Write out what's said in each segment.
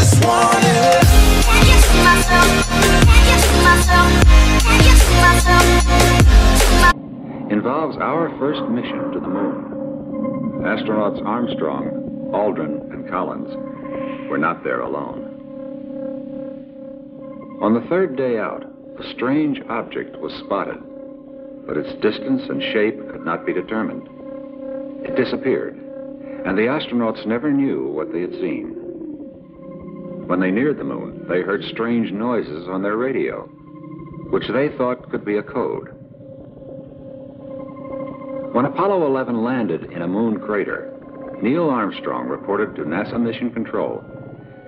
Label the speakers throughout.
Speaker 1: just want it.
Speaker 2: Can you see myself? Can you see myself? Can you see myself?
Speaker 3: Involves our first mission to the moon. Astronauts Armstrong, Aldrin, and Collins were not there alone. On the third day out, a strange object was spotted, but its distance and shape could not be determined. It disappeared, and the astronauts never knew what they had seen. When they neared the moon, they heard strange noises on their radio, which they thought could be a code. When Apollo 11 landed in a moon crater, Neil Armstrong reported to NASA Mission Control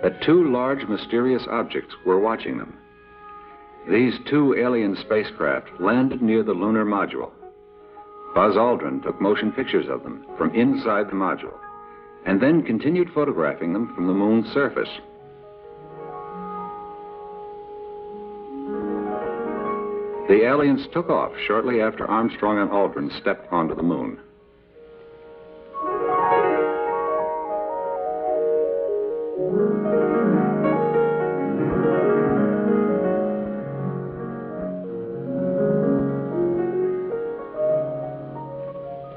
Speaker 3: that two large mysterious objects were watching them. These two alien spacecraft landed near the lunar module. Buzz Aldrin took motion pictures of them from inside the module, and then continued photographing them from the moon's surface. The aliens took off shortly after Armstrong and Aldrin stepped onto the moon.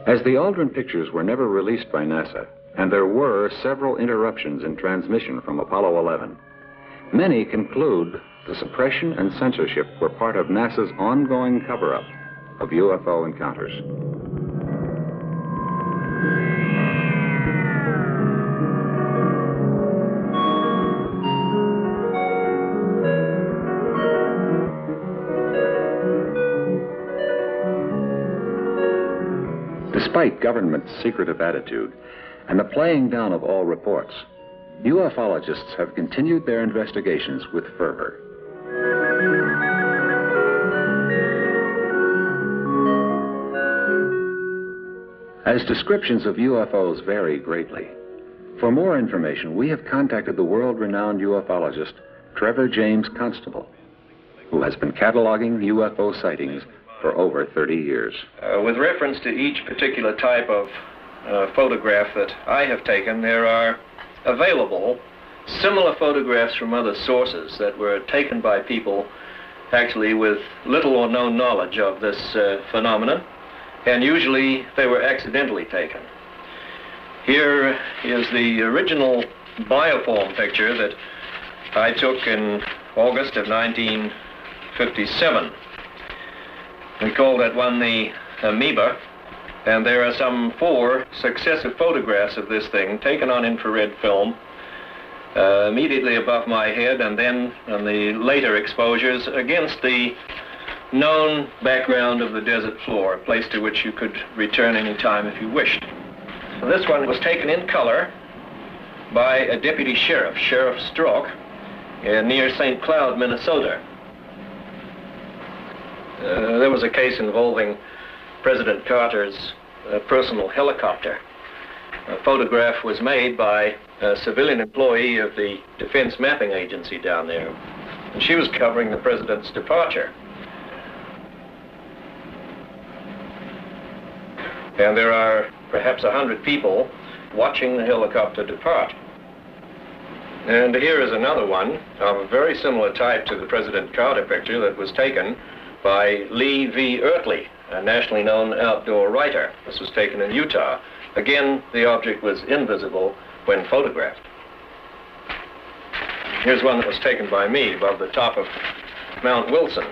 Speaker 3: As the Aldrin pictures were never released by NASA, and there were several interruptions in transmission from Apollo 11, many conclude the suppression and censorship were part of NASA's ongoing cover-up of UFO encounters. Despite government's secretive attitude and the playing down of all reports, ufologists have continued their investigations with fervor. As descriptions of UFOs vary greatly, for more information, we have contacted the world-renowned ufologist Trevor James Constable, who has been cataloging UFO sightings for over 30 years.
Speaker 4: With reference to each particular type of photograph that I have taken, there are available similar photographs from other sources that were taken by people actually with little or no knowledge of this phenomenon, and usually they were accidentally taken. Here is the original bioform picture that I took in August of 1957. We call that one the amoeba, and there are some 4 successive photographs of this thing taken on infrared film immediately above my head, and then on the later exposures against the known background of the desert floor, a place to which you could return any time if you wished. This one was taken in color by a deputy sheriff, Sheriff Strock, near St. Cloud, Minnesota. There was a case involving President Carter's personal helicopter. A photograph was made by a civilian employee of the Defense Mapping Agency down there, and she was covering the president's departure. And there are perhaps 100 people watching the helicopter depart. And here is another one of a very similar type to the President Carter picture that was taken by Lee V. Ertley, a nationally known outdoor writer. This was taken in Utah. Again, the object was invisible when photographed. Here's one that was taken by me above the top of Mount Wilson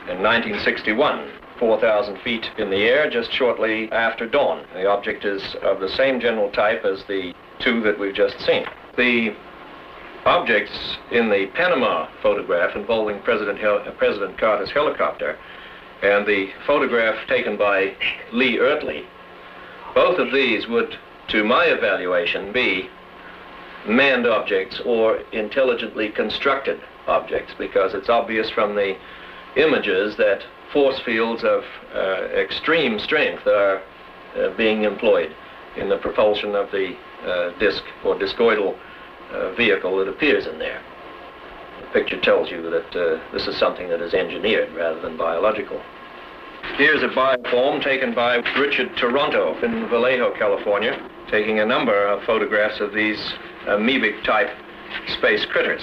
Speaker 4: in 1961, 4,000 feet in the air, just shortly after dawn. The object is of the same general type as the 2 that we've just seen. The objects in the Panama photograph involving President Carter's helicopter and the photograph taken by Lee Ertley, both of these would, to my evaluation, be manned objects or intelligently constructed objects, because it's obvious from the images that force fields of extreme strength are being employed in the propulsion of the disc or discoidal vehicle that appears in there. The picture tells you that this is something that is engineered rather than biological. Here's a bioform taken by Richard Toronto in Vallejo, California, taking a number of photographs of these amoebic type space critters.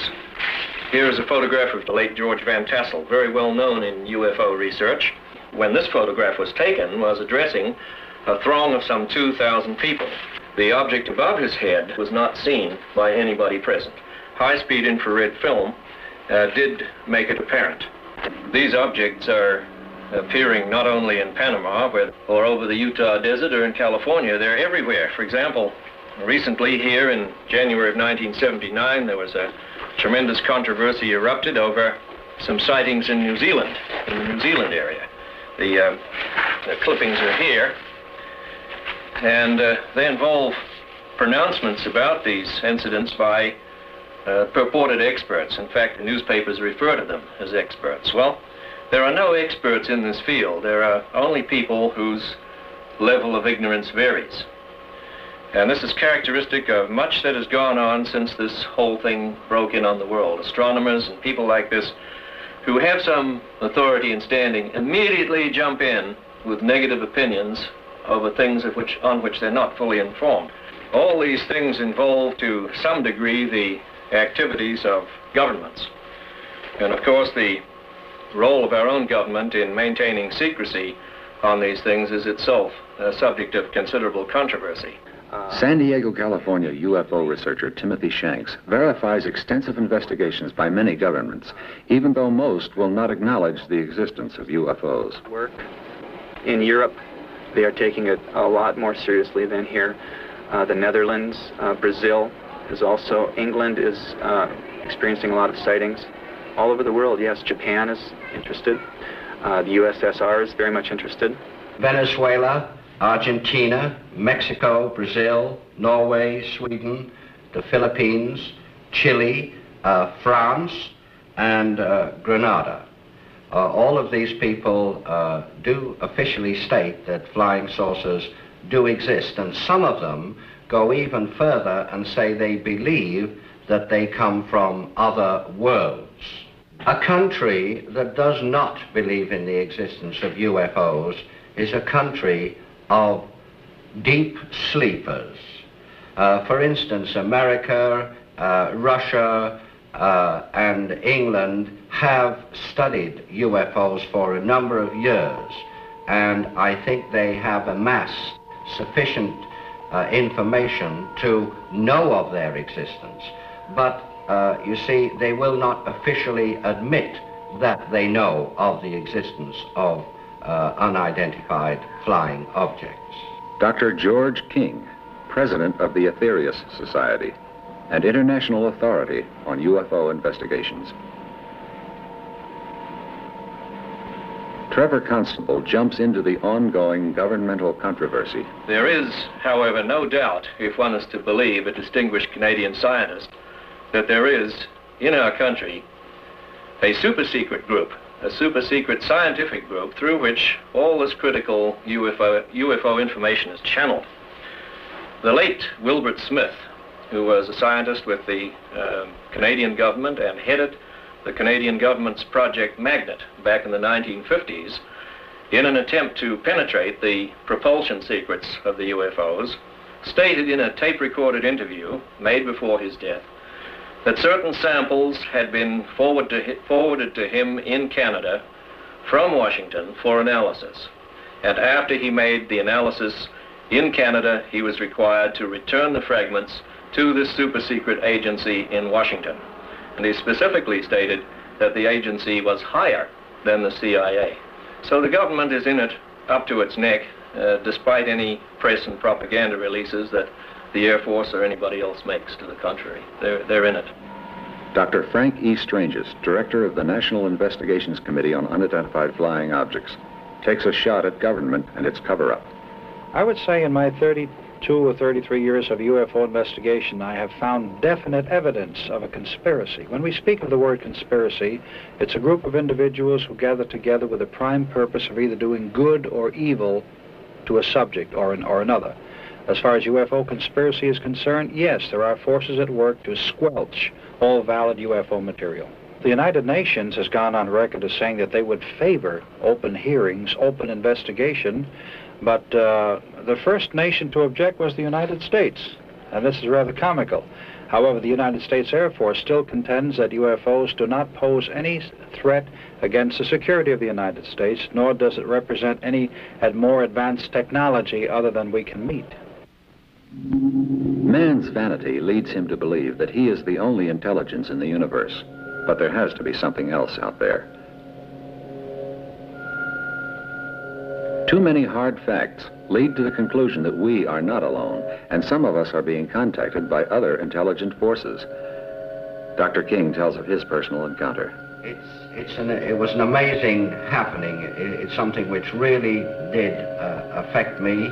Speaker 4: Here is a photograph of the late George Van Tassel, very well known in UFO research. When this photograph was taken, was addressing a throng of some 2,000 people. The object above his head was not seen by anybody present. High-speed infrared film did make it apparent. These objects are appearing not only in Panama or over the Utah desert or in California, they're everywhere. For example, recently here in January of 1979, there was a tremendous controversy erupted over some sightings in New Zealand, in the New Zealand area. The clippings are here, and they involve pronouncements about these incidents by purported experts. In fact, the newspapers refer to them as experts. Well, there are no experts in this field. There are only people whose level of ignorance varies. And this is characteristic of much that has gone on since this whole thing broke in on the world. Astronomers and people like this who have some authority and standing immediately jump in with negative opinions over things on which they're not fully informed. All these things involve to some degree the activities of governments. And of course the role of our own government in maintaining secrecy on these things is itself a subject of considerable controversy.
Speaker 3: San Diego, California UFO researcher Timothy Shanks verifies extensive investigations by many governments, even though most will not acknowledge the existence of UFOs.
Speaker 1: Work in Europe, they are taking it a lot more seriously than here. The Netherlands, Brazil is also, England is experiencing a lot of sightings. All over the world, yes, Japan is interested. The USSR is very much interested.
Speaker 5: Venezuela, Argentina, Mexico, Brazil, Norway, Sweden, the Philippines, Chile, France, and Grenada. All of these people do officially state that flying saucers do exist, and some of them go even further and say they believe that they come from other worlds. A country that does not believe in the existence of UFOs is a country of deep sleepers. For instance, America, Russia, and England have studied UFOs for a number of years, and I think they have amassed sufficient information to know of their existence. But you see, they will not officially admit that they know of the existence of unidentified flying objects.
Speaker 3: Dr. George King, president of the Aetherius Society, an international authority on UFO investigations. Trevor Constable jumps into the ongoing governmental controversy.
Speaker 4: There is, however, no doubt, if one is to believe a distinguished Canadian scientist, that there is, in our country, a super-secret group, a super-secret scientific group through which all this critical UFO information is channeled. The late Wilbert Smith, who was a scientist with the Canadian government and headed the Canadian government's Project Magnet back in the 1950s, in an attempt to penetrate the propulsion secrets of the UFOs, stated in a tape-recorded interview made before his death that certain samples had been forwarded to him in Canada from Washington for analysis. And after he made the analysis in Canada, he was required to return the fragments to this super-secret agency in Washington. And he specifically stated that the agency was higher than the CIA. So the government is in it up to its neck, despite any press and propaganda releases that the Air Force or anybody else makes to the contrary. They're in it.
Speaker 3: Dr. Frank E. Stranges, director of the National Investigations Committee on Unidentified Flying Objects, takes a shot at government and its cover-up.
Speaker 6: I would say in my 32 or 33 years of UFO investigation, I have found definite evidence of a conspiracy. When we speak of the word conspiracy, it's a group of individuals who gather together with a prime purpose of either doing good or evil to a subject or another. As far as UFO conspiracy is concerned, yes, there are forces at work to squelch all valid UFO material. The United Nations has gone on record as saying that they would favor open hearings, open investigation, but the first nation to object was the United States, and this is rather comical. However, the United States Air Force still contends that UFOs do not pose any threat against the security of the United States, nor does it represent any more advanced technology other than we can meet.
Speaker 3: Man's vanity leads him to believe that he is the only intelligence in the universe, but there has to be something else out there. Too many hard facts lead to the conclusion that we are not alone, and some of us are being contacted by other intelligent forces. Dr. King tells of his personal encounter.
Speaker 5: It was an amazing happening. It's something which really did affect me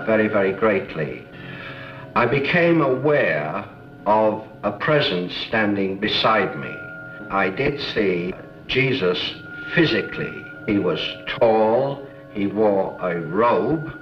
Speaker 5: very, very greatly. I became aware of a presence standing beside me. I did see Jesus physically. He was tall, he wore a robe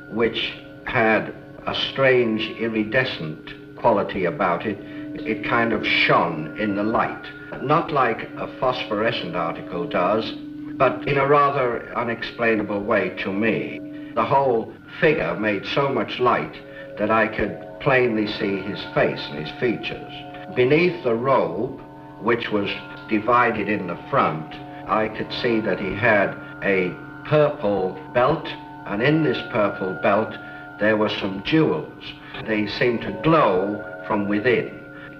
Speaker 5: which had a strange iridescent quality about it. It kind of shone in the light. Not like a phosphorescent article does, but in a rather unexplainable way to me. The whole figure made so much light that I could plainly see his face and his features. Beneath the robe, which was divided in the front, I could see that he had a purple belt, and in this purple belt there were some jewels. They seemed to glow from within.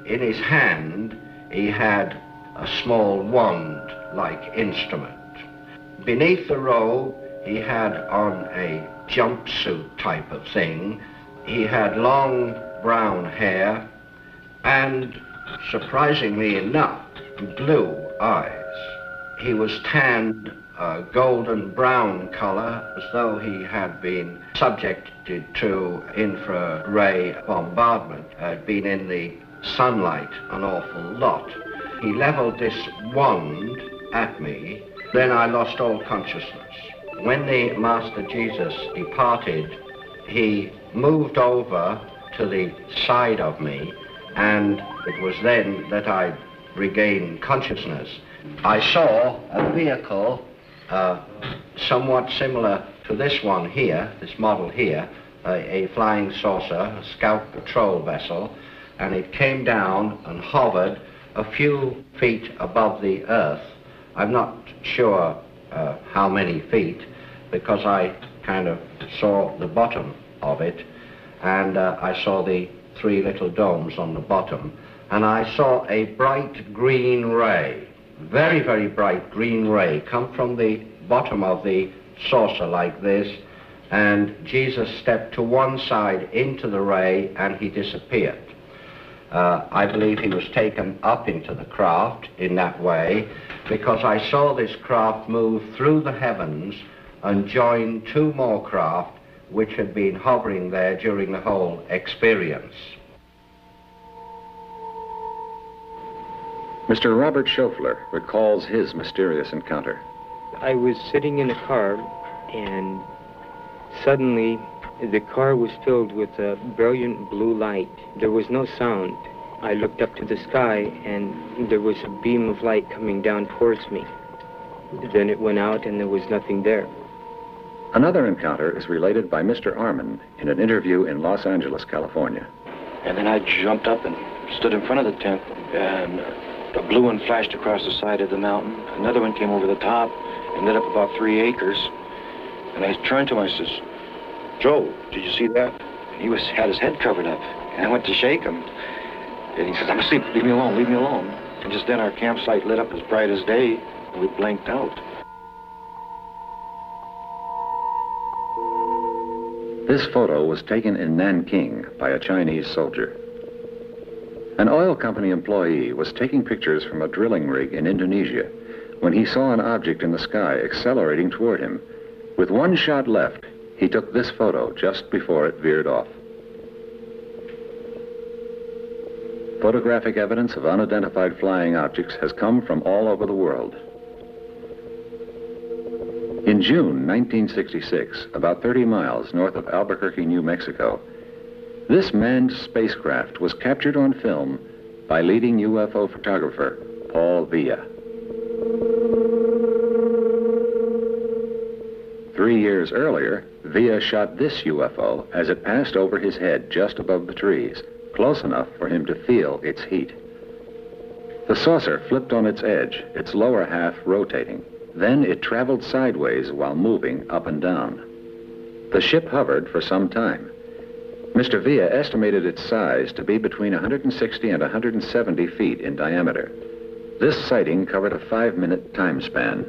Speaker 5: In his hand he had a small wand-like instrument. Beneath the robe he had on a jumpsuit type of thing. He had long brown hair and, surprisingly enough, blue eyes. He was tanned a golden brown color, as though he had been subjected to infrared bombardment, had been in the sunlight an awful lot. He leveled this wand at me, then I lost all consciousness. When the Master Jesus departed, he moved over to the side of me, and it was then that I regained consciousness. I saw a vehicle somewhat similar to this one here, this model here, a flying saucer, a scout patrol vessel, and it came down and hovered a few feet above the earth. I'm not sure how many feet, because I kind of saw the bottom of it, and I saw the three little domes on the bottom, and I saw a bright green ray, very, very bright green ray, come from the bottom of the saucer like this, and Jesus stepped to one side into the ray and he disappeared. I believe he was taken up into the craft in that way, because I saw this craft move through the heavens and join two more craft which had been hovering there during the whole experience.
Speaker 3: Mr. Robert Schofler recalls his mysterious encounter.
Speaker 7: I was sitting in a car, and suddenly the car was filled with a brilliant blue light. There was no sound. I looked up to the sky, and there was a beam of light coming down towards me. Then it went out, and there was nothing there.
Speaker 3: Another encounter is related by Mr. Armin in an interview in Los Angeles, California.
Speaker 8: And then I jumped up and stood in front of the tent, and a blue one flashed across the side of the mountain. Another one came over the top and lit up about 3 acres. And I turned to him, I says, "Joe, did you see that?" And he had his head covered up. And I went to shake him. And he says, "I'm asleep, leave me alone, leave me alone." And just then our campsite lit up as bright as day, and we blanked out.
Speaker 3: This photo was taken in Nanking by a Chinese soldier. An oil company employee was taking pictures from a drilling rig in Indonesia when he saw an object in the sky accelerating toward him. With one shot left, he took this photo just before it veered off. Photographic evidence of unidentified flying objects has come from all over the world. In June 1966, about 30 miles north of Albuquerque, New Mexico, this manned spacecraft was captured on film by leading UFO photographer Paul Villa. 3 years earlier, Villa shot this UFO as it passed over his head just above the trees, close enough for him to feel its heat. The saucer flipped on its edge, its lower half rotating. Then it traveled sideways while moving up and down. The ship hovered for some time. Mr. Villa estimated its size to be between 160 and 170 feet in diameter. This sighting covered a 5-minute time span.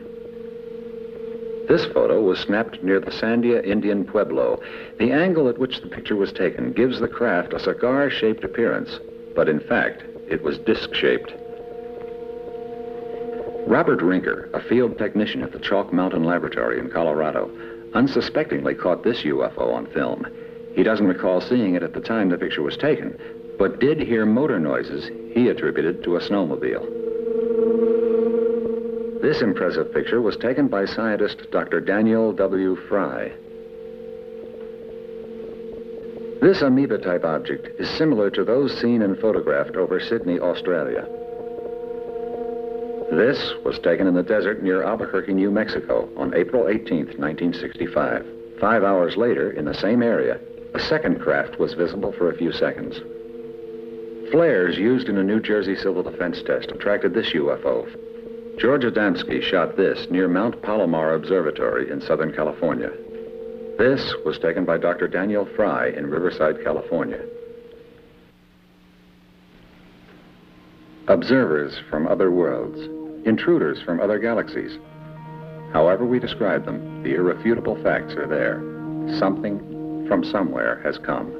Speaker 3: This photo was snapped near the Sandia Indian Pueblo. The angle at which the picture was taken gives the craft a cigar-shaped appearance, but in fact, it was disc-shaped. Robert Rinker, a field technician at the Chalk Mountain Laboratory in Colorado, unsuspectingly caught this UFO on film. He doesn't recall seeing it at the time the picture was taken, but did hear motor noises he attributed to a snowmobile. This impressive picture was taken by scientist Dr. Daniel W. Fry. This amoeba-type object is similar to those seen and photographed over Sydney, Australia. This was taken in the desert near Albuquerque, New Mexico on April 18, 1965. 5 hours later, in the same area, a second craft was visible for a few seconds. Flares used in a New Jersey civil defense test attracted this UFO. George Adamski shot this near Mount Palomar Observatory in Southern California. This was taken by Dr. Daniel Fry in Riverside, California. Observers from other worlds, intruders from other galaxies. However we describe them, the irrefutable facts are there. Something from somewhere has come.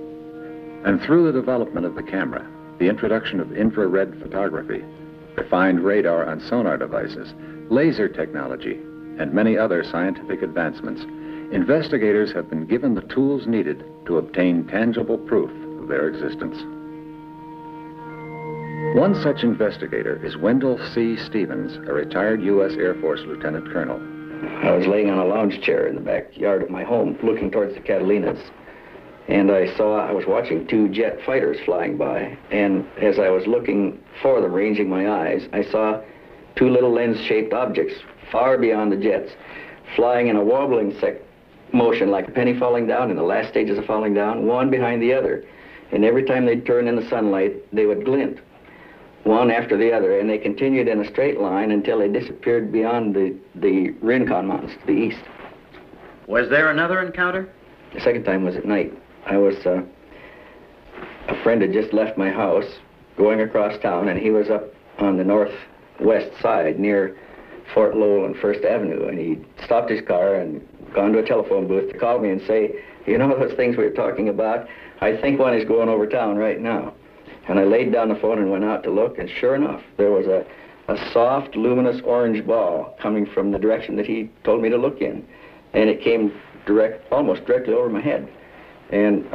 Speaker 3: And through the development of the camera, the introduction of infrared photography, refined radar and sonar devices, laser technology, and many other scientific advancements, investigators have been given the tools needed to obtain tangible proof of their existence. One such investigator is Wendell C. Stevens, a retired U.S. Air Force lieutenant colonel.
Speaker 9: I was laying on a lounge chair in the backyard of my home, looking towards the Catalinas, and I was watching 2 jet fighters flying by, and as I was looking for them, ranging my eyes, I saw 2 little lens-shaped objects far beyond the jets, flying in a wobbling motion like a penny falling down in the last stages of falling down, one behind the other, and every time they'd turn in the sunlight, they would glint, one after the other, and they continued in a straight line until they disappeared beyond the Rincon Mountains to the east.
Speaker 10: Was there another encounter?
Speaker 9: The second time was at night. A friend had just left my house going across town, and he was up on the northwest side near Fort Lowell and First Avenue, and he stopped his car and gone to a telephone booth to call me and say, you know those things we were talking about? I think one is going over town right now. And I laid down the phone and went out to look, and sure enough, there was a soft, luminous orange ball coming from the direction that he told me to look in. And it came almost directly over my head. And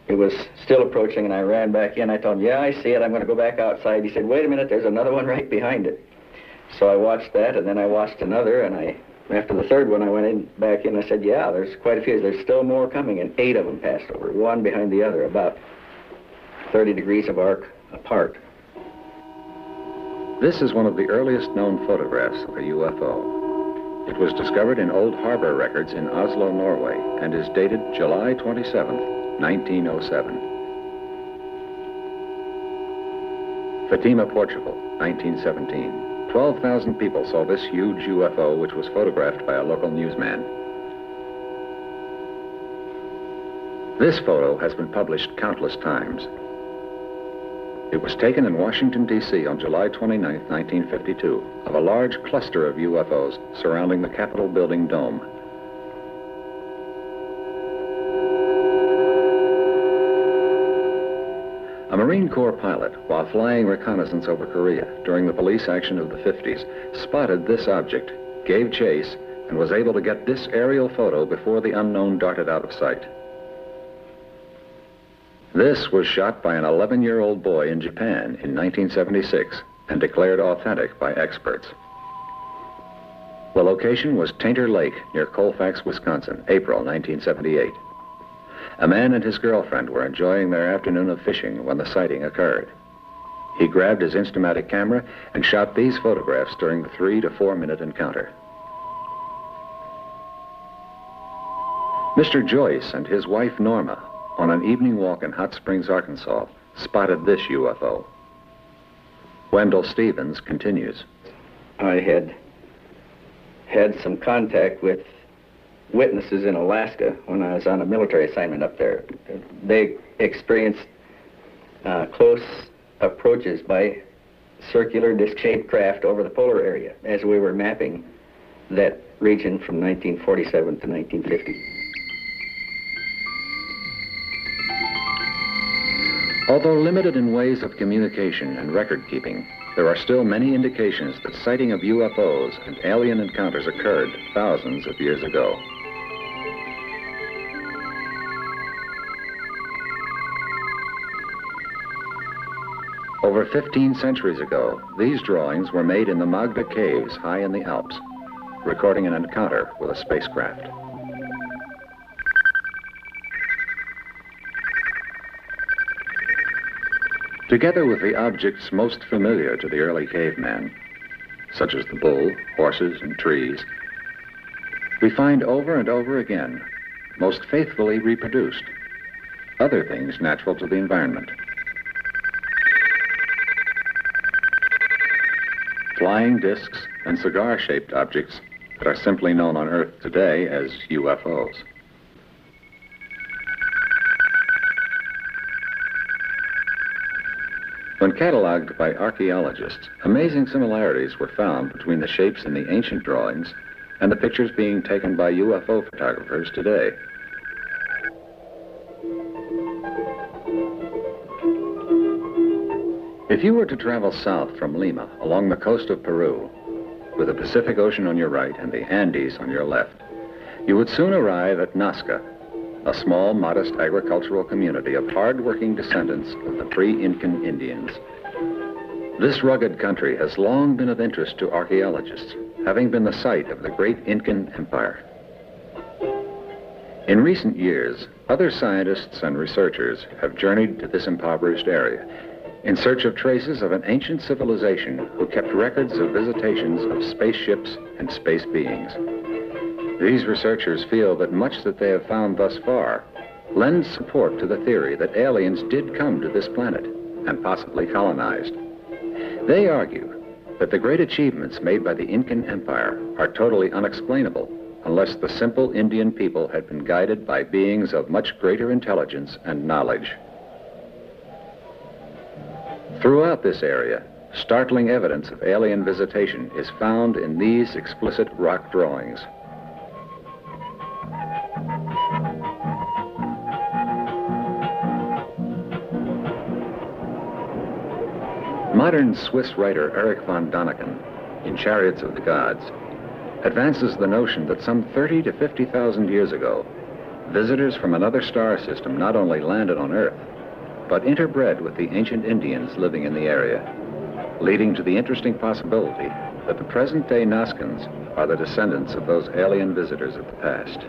Speaker 9: it was still approaching, and I ran back in. I told him, yeah, I see it. I'm going to go back outside. He said, wait a minute, there's another one right behind it. So I watched that, and then I watched another, and after the third one, I went back in. I said, yeah, there's quite a few. There's still more coming, and 8 of them passed over, one behind the other, about 30 degrees of arc apart.
Speaker 3: This is one of the earliest known photographs of a UFO. It was discovered in old harbor records in Oslo, Norway, and is dated July 27, 1907. Fatima, Portugal, 1917. 12,000 people saw this huge UFO, which was photographed by a local newsman. This photo has been published countless times. It was taken in Washington, D.C. on July 29, 1952, of a large cluster of UFOs surrounding the Capitol building dome. A Marine Corps pilot, while flying reconnaissance over Korea during the police action of the 50s, spotted this object, gave chase, and was able to get this aerial photo before the unknown darted out of sight. This was shot by an 11-year-old boy in Japan in 1976 and declared authentic by experts. The location was Tainter Lake near Colfax, Wisconsin, April 1978. A man and his girlfriend were enjoying their afternoon of fishing when the sighting occurred. He grabbed his Instamatic camera and shot these photographs during the 3 to 4 minute encounter. Mr. Joyce and his wife Norma, on an evening walk in Hot Springs, Arkansas, spotted this UFO. Wendell Stevens continues.
Speaker 9: I had some contact with witnesses in Alaska when I was on a military assignment up there. They experienced close approaches by circular disc-shaped craft over the polar area as we were mapping that region from 1947 to 1950.
Speaker 3: Although limited in ways of communication and record keeping, there are still many indications that sighting of UFOs and alien encounters occurred thousands of years ago. Over 15 centuries ago, these drawings were made in the Magda Caves high in the Alps, recording an encounter with a spacecraft. Together with the objects most familiar to the early caveman, such as the bull, horses, and trees, we find over and over again, most faithfully reproduced, other things natural to the environment. Flying discs and cigar-shaped objects that are simply known on Earth today as UFOs. When cataloged by archaeologists, amazing similarities were found between the shapes in the ancient drawings and the pictures being taken by UFO photographers today. If you were to travel south from Lima along the coast of Peru, with the Pacific Ocean on your right and the Andes on your left, you would soon arrive at Nazca, a small, modest agricultural community of hard-working descendants of the pre-Incan Indians. This rugged country has long been of interest to archaeologists, having been the site of the great Incan Empire. In recent years, other scientists and researchers have journeyed to this impoverished area in search of traces of an ancient civilization who kept records of visitations of spaceships and space beings. These researchers feel that much that they have found thus far lends support to the theory that aliens did come to this planet and possibly colonized. They argue that the great achievements made by the Incan Empire are totally unexplainable unless the simple Indian people had been guided by beings of much greater intelligence and knowledge. Throughout this area, startling evidence of alien visitation is found in these explicit rock drawings. Modern Swiss writer Erich von Däniken, in Chariots of the Gods, advances the notion that some 30 to 50,000 years ago, visitors from another star system not only landed on Earth, but interbred with the ancient Indians living in the area, leading to the interesting possibility that the present-day Nazcans are the descendants of those alien visitors of the past.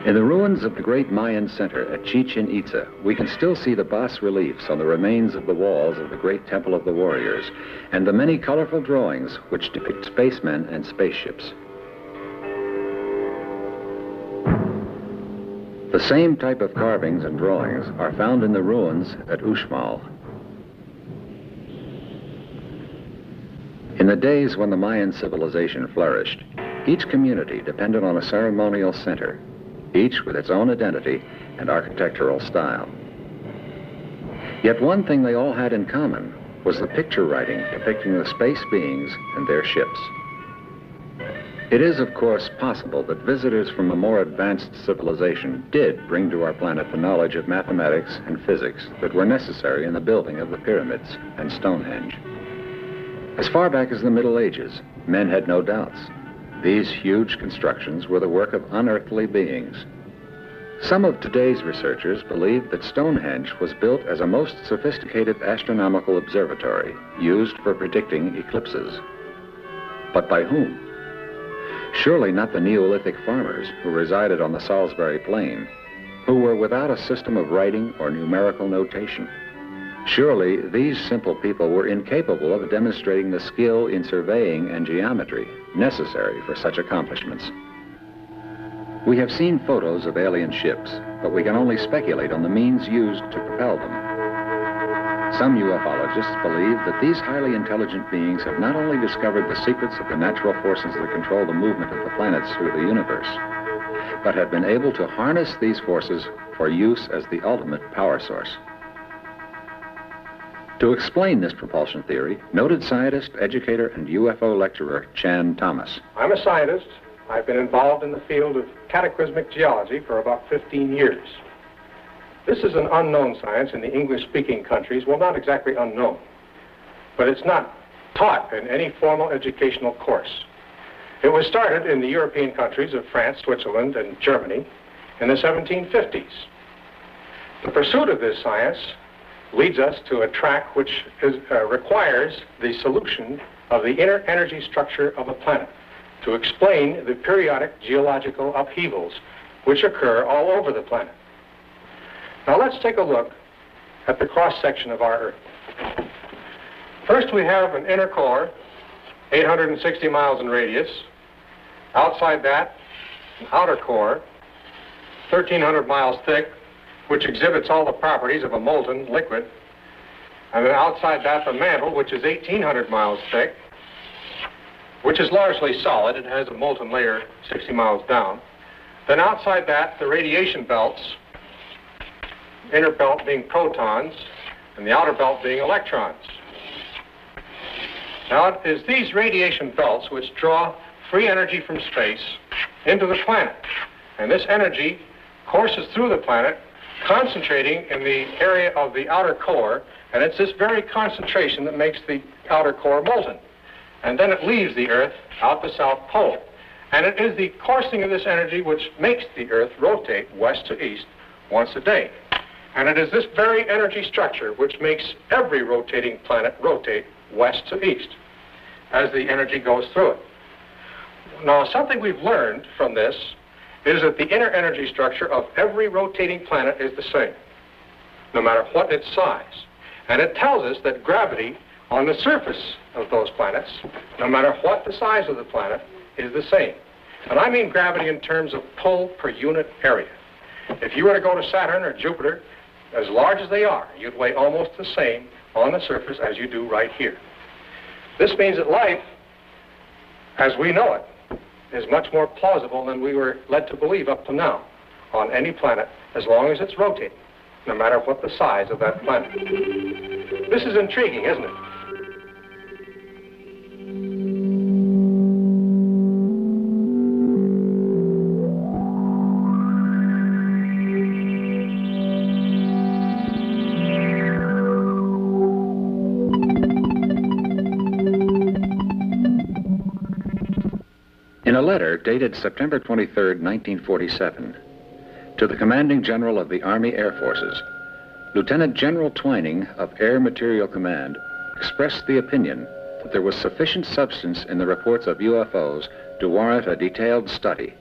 Speaker 3: In the ruins of the great Mayan center at Chichen Itza, we can still see the bas-reliefs on the remains of the walls of the great Temple of the Warriors and the many colorful drawings which depict spacemen and spaceships. The same type of carvings and drawings are found in the ruins at Uxmal. In the days when the Mayan civilization flourished, each community depended on a ceremonial center, each with its own identity and architectural style. Yet one thing they all had in common was the picture writing depicting the space beings and their ships. It is, of course, possible that visitors from a more advanced civilization did bring to our planet the knowledge of mathematics and physics that were necessary in the building of the pyramids and Stonehenge. As far back as the Middle Ages, men had no doubts. These huge constructions were the work of unearthly beings. Some of today's researchers believe that Stonehenge was built as a most sophisticated astronomical observatory used for predicting eclipses. But by whom? Surely not the Neolithic farmers who resided on the Salisbury Plain, who were without a system of writing or numerical notation. Surely, these simple people were incapable of demonstrating the skill in surveying and geometry necessary for such accomplishments. We have seen photos of alien ships, but we can only speculate on the means used to propel them. Some ufologists believe that these highly intelligent beings have not only discovered the secrets of the natural forces that control the movement of the planets through the universe, but have been able to harness these forces for use as the ultimate power source. To explain this propulsion theory, noted scientist, educator, and UFO lecturer Chan Thomas.
Speaker 11: I'm a scientist. I've been involved in the field of cataclysmic geology for about 15 years. This is an unknown science in the English-speaking countries. Well, not exactly unknown, but it's not taught in any formal educational course. It was started in the European countries of France, Switzerland, and Germany in the 1750s. The pursuit of this science leads us to a track which requires the solution of the inner energy structure of a planet to explain the periodic geological upheavals which occur all over the planet. Now let's take a look at the cross-section of our Earth. First we have an inner core, 860 miles in radius. Outside that, an outer core, 1,300 miles thick, which exhibits all the properties of a molten liquid. And then outside that, the mantle, which is 1,800 miles thick, which is largely solid. It has a molten layer 60 miles down. Then outside that, the radiation belts, inner belt being protons, and the outer belt being electrons. Now, it is these radiation belts which draw free energy from space into the planet. And this energy courses through the planet, concentrating in the area of the outer core, and it's this very concentration that makes the outer core molten. And then it leaves the Earth out the South Pole. And it is the coursing of this energy which makes the Earth rotate west to east once a day. And it is this very energy structure which makes every rotating planet rotate west to east as the energy goes through it. Now, something we've learned from this is that the inner energy structure of every rotating planet is the same, no matter what its size. And it tells us that gravity on the surface of those planets, no matter what the size of the planet, is the same. And I mean gravity in terms of pull per unit area. If you were to go to Saturn or Jupiter, as large as they are, you'd weigh almost the same on the surface as you do right here. This means that life, as we know it, is much more plausible than we were led to believe up to now on any planet, as long as it's rotating, no matter what the size of that planet. This is intriguing, isn't it?
Speaker 3: In a letter dated September 23, 1947, to the Commanding General of the Army Air Forces, Lieutenant General Twining of Air Materiel Command expressed the opinion that there was sufficient substance in the reports of UFOs to warrant a detailed study.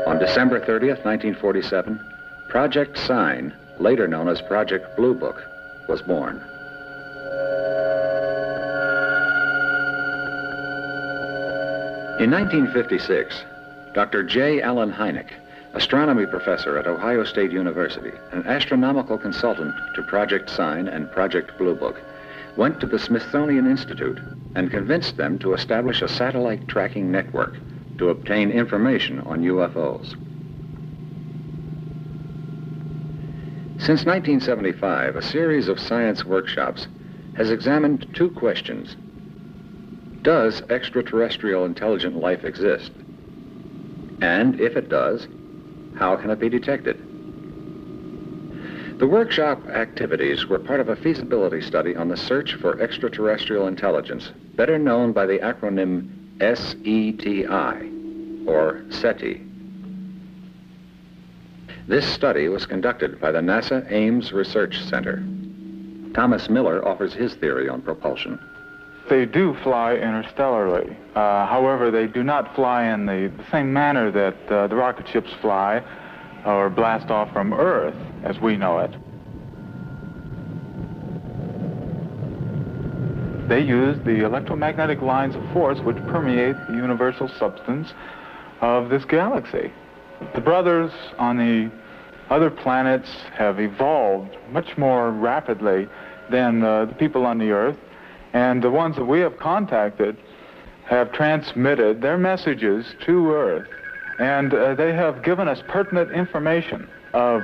Speaker 3: On December 30th, 1947, Project Sign, later known as Project Blue Book, was born. In 1956, Dr. J. Allen Hynek, astronomy professor at Ohio State University, an astronomical consultant to Project Sign and Project Blue Book, went to the Smithsonian Institute and convinced them to establish a satellite tracking network to obtain information on UFOs. Since 1975, a series of science workshops has examined two questions. Does extraterrestrial intelligent life exist? And if it does, how can it be detected? The workshop activities were part of a feasibility study on the search for extraterrestrial intelligence, better known by the acronym SETI, or SETI. This study was conducted by the NASA Ames Research Center. Thomas Miller offers his theory on propulsion.
Speaker 12: They do fly interstellarly. However, they do not fly in the same manner that the rocket ships fly or blast off from Earth as we know it. they use the electromagnetic lines of force which permeate the universal substance of this galaxy. The brothers on the other planets have evolved much more rapidly than the people on the Earth, and the ones that we have contacted have transmitted their messages to Earth, and they have given us pertinent information of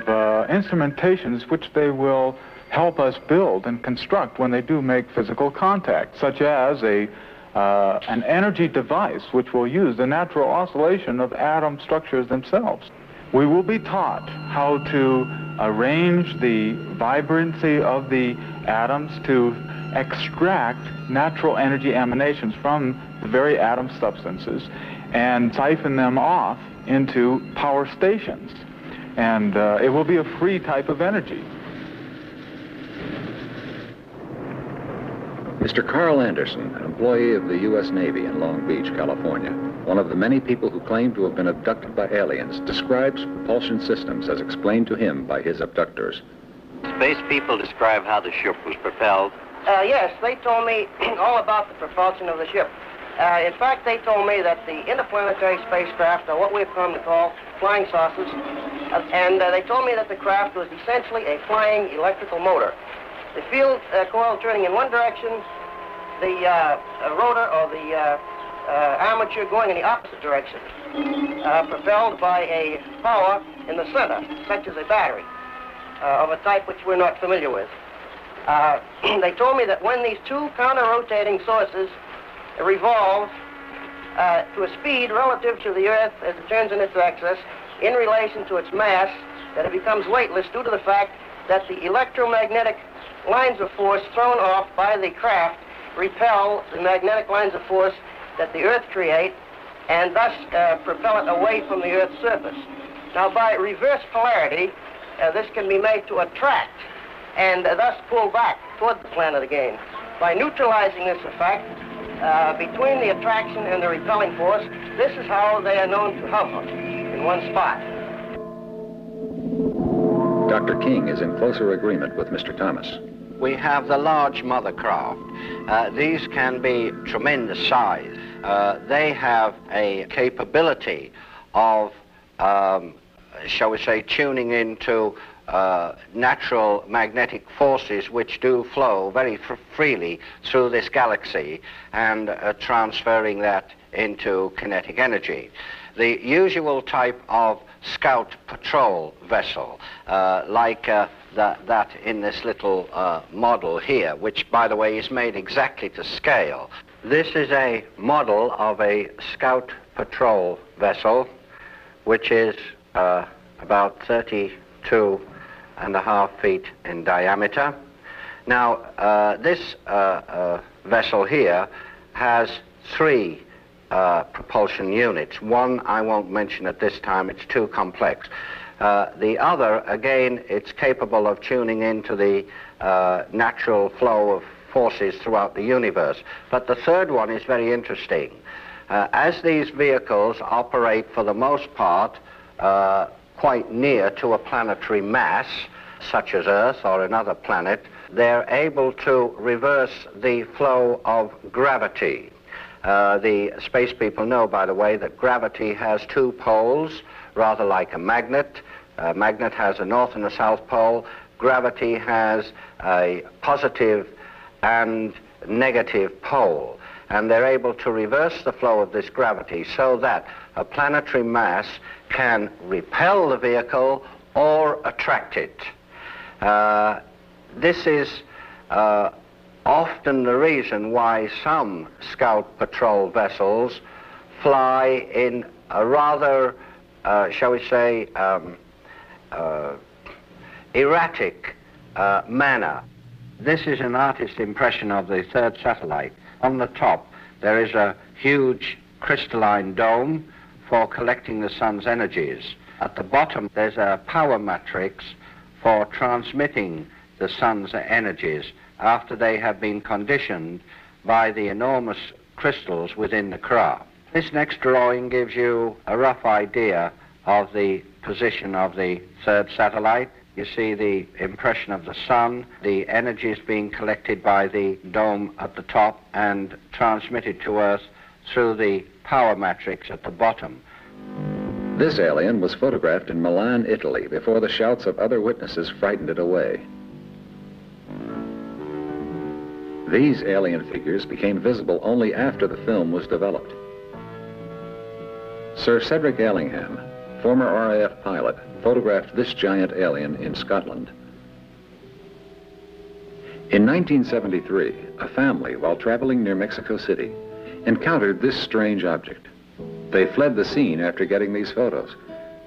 Speaker 12: instrumentations which they will help us build and construct when they do make physical contact, such as an energy device which will use the natural oscillation of atom structures themselves. We will be taught how to arrange the vibrancy of the atoms to extract natural energy emanations from the very atom substances and siphon them off into power stations. And it will be a free type of energy.
Speaker 3: Mr. Carl Anderson, an employee of the U.S. Navy in Long Beach, California, one of the many people who claim to have been abducted by aliens, describes propulsion systems as explained to him by his abductors.
Speaker 5: Space people describe how the ship was propelled.
Speaker 13: Yes, they told me all about the propulsion of the ship. In fact, they told me that the interplanetary spacecraft are what we've come to call flying saucers, and they told me that the craft was essentially a flying electrical motor. The field coil turning in one direction, the rotor or the armature going in the opposite direction, propelled by a power in the center, such as a battery, of a type which we're not familiar with. They told me that when these two counter-rotating sources revolve to a speed relative to the Earth as it turns in its axis, in relation to its mass, that it becomes weightless due to the fact that the electromagnetic lines of force thrown off by the craft repel the magnetic lines of force that the Earth create and thus propel it away from the Earth's surface. Now, by reverse polarity, this can be made to attract and thus pull back toward the planet again. By neutralizing this effect between the attraction and the repelling force, this is how they are known to hover in one spot.
Speaker 3: Dr. King is in closer agreement with Mr. Thomas.
Speaker 5: We have the large mother craft. These can be tremendous size. They have a capability of, shall we say, tuning into natural magnetic forces which do flow very freely through this galaxy and transferring that into kinetic energy. The usual type of scout patrol vessel, like that in this little model here, which, by the way, is made exactly to scale. This is a model of a scout patrol vessel, which is about 32.5 feet in diameter. Now, this vessel here has three propulsion units. One I won't mention at this time, it's too complex. The other, again, it's capable of tuning into the natural flow of forces throughout the universe. But the third one is very interesting. As these vehicles operate for the most part quite near to a planetary mass, such as Earth or another planet, they're able to reverse the flow of gravity. The space people know, by the way, that gravity has two poles, rather like a magnet. A magnet has a north and a south pole. Gravity has a positive and negative pole. And they're able to reverse the flow of this gravity so that a planetary mass can repel the vehicle or attract it. This is often the reason why some scout patrol vessels fly in a rather, shall we say, erratic manner. This is an artist's impression of the third satellite. On the top, there is a huge crystalline dome for collecting the sun's energies. At the bottom, there's a power matrix for transmitting the sun's energies after they have been conditioned by the enormous crystals within the craft. This next drawing gives you a rough idea of the position of the third satellite. You see the impression of the sun, the energy is being collected by the dome at the top and transmitted to Earth through the power matrix at the bottom.
Speaker 3: This alien was photographed in Milan, Italy, before the shouts of other witnesses frightened it away. These alien figures became visible only after the film was developed. Sir Cedric Allingham, former RAF pilot, photographed this giant alien in Scotland. In 1973, a family, while traveling near Mexico City, encountered this strange object. They fled the scene after getting these photos,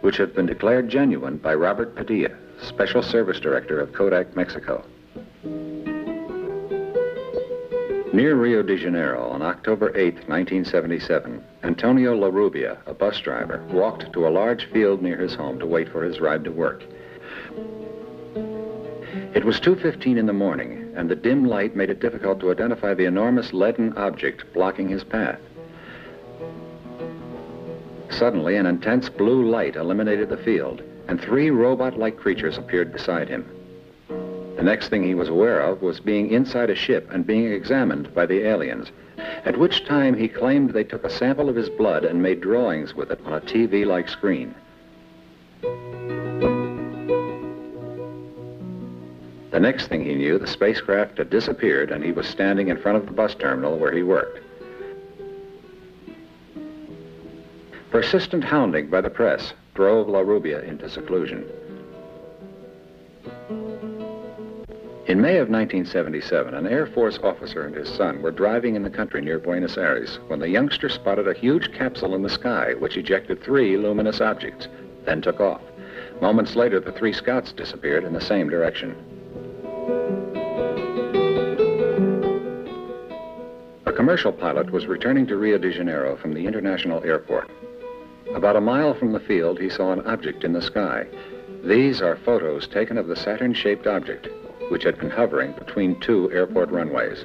Speaker 3: which have been declared genuine by Robert Padilla, Special Service Director of Kodak Mexico. Near Rio de Janeiro on October 8, 1977, Antonio La Rubia, a bus driver, walked to a large field near his home to wait for his ride to work. It was 2:15 in the morning, and the dim light made it difficult to identify the enormous leaden object blocking his path. Suddenly, an intense blue light illuminated the field, and 3 robot-like creatures appeared beside him. The next thing he was aware of was being inside a ship and being examined by the aliens, at which time he claimed they took a sample of his blood and made drawings with it on a TV-like screen. The next thing he knew, the spacecraft had disappeared and he was standing in front of the bus terminal where he worked. Persistent hounding by the press drove La Rubia into seclusion. In May of 1977, an Air Force officer and his son were driving in the country near Buenos Aires when the youngster spotted a huge capsule in the sky which ejected 3 luminous objects, then took off. Moments later, the 3 scouts disappeared in the same direction. A commercial pilot was returning to Rio de Janeiro from the international airport. About a mile from the field, he saw an object in the sky. These are photos taken of the Saturn-shaped object, which had been hovering between 2 airport runways.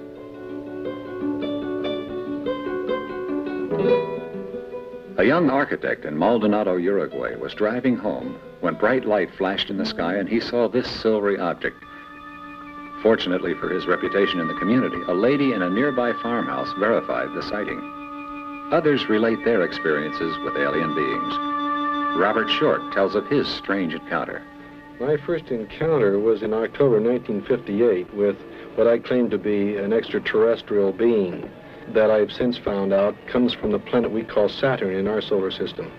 Speaker 3: A young architect in Maldonado, Uruguay, was driving home when bright light flashed in the sky and he saw this silvery object. Fortunately for his reputation in the community, a lady in a nearby farmhouse verified the sighting. Others relate their experiences with alien beings. Robert Short tells of his strange encounter.
Speaker 14: My first encounter was in October 1958 with what I claim to be an extraterrestrial being that I've since found out comes from the planet we call Saturn in our solar system.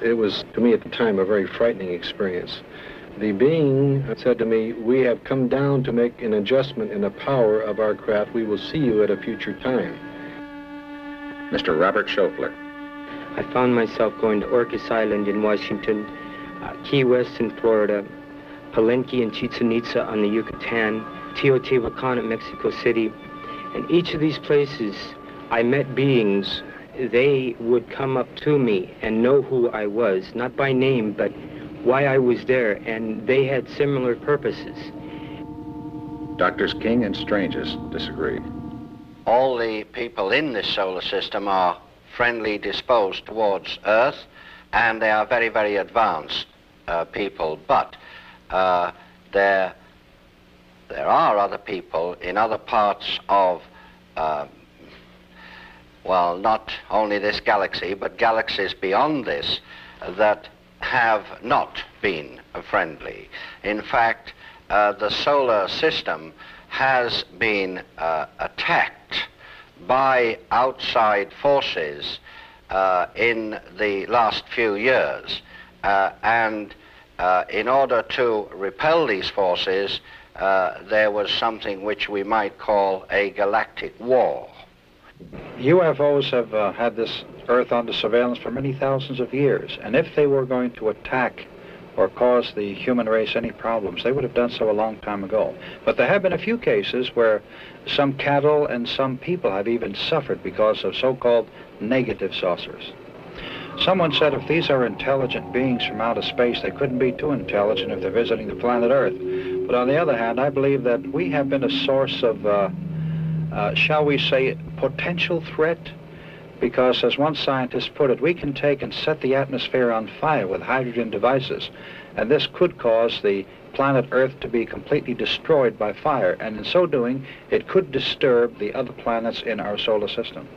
Speaker 14: It was, to me at the time, a very frightening experience. The being said to me, "We have come down to make an adjustment in the power of our craft. We will see you at a future time."
Speaker 3: Mr. Robert Schofler.
Speaker 7: I found myself going to Orcas Island in Washington, Key West in Florida, Palenque and Chichen Itza on the Yucatan, Teotihuacan at Mexico City. And each of these places, I met beings. They would come up to me and know who I was, not by name, but why I was there, and they had similar purposes.
Speaker 3: Doctors King and Stranges disagree.
Speaker 5: All the people in this solar system are friendly disposed towards Earth, and they are very, very advanced people. But there are other people in other parts of, well, not only this galaxy, but galaxies beyond this, that have not been friendly. In fact, the solar system has been attacked by outside forces in the last few years. And in order to repel these forces, there was something which we might call a galactic war.
Speaker 6: UFOs have had this Earth under surveillance for many thousands of years, and if they were going to attack or cause the human race any problems, they would have done so a long time ago. But there have been a few cases where some cattle and some people have even suffered because of so-called negative saucers. Someone said if these are intelligent beings from outer space, they couldn't be too intelligent if they're visiting the planet Earth. But on the other hand, I believe that we have been a source of, shall we say, potential threat because, as one scientist put it, we can take and set the atmosphere on fire with hydrogen devices, and this could cause the planet Earth to be completely destroyed by fire, and in so doing, it could disturb the other planets in our solar system.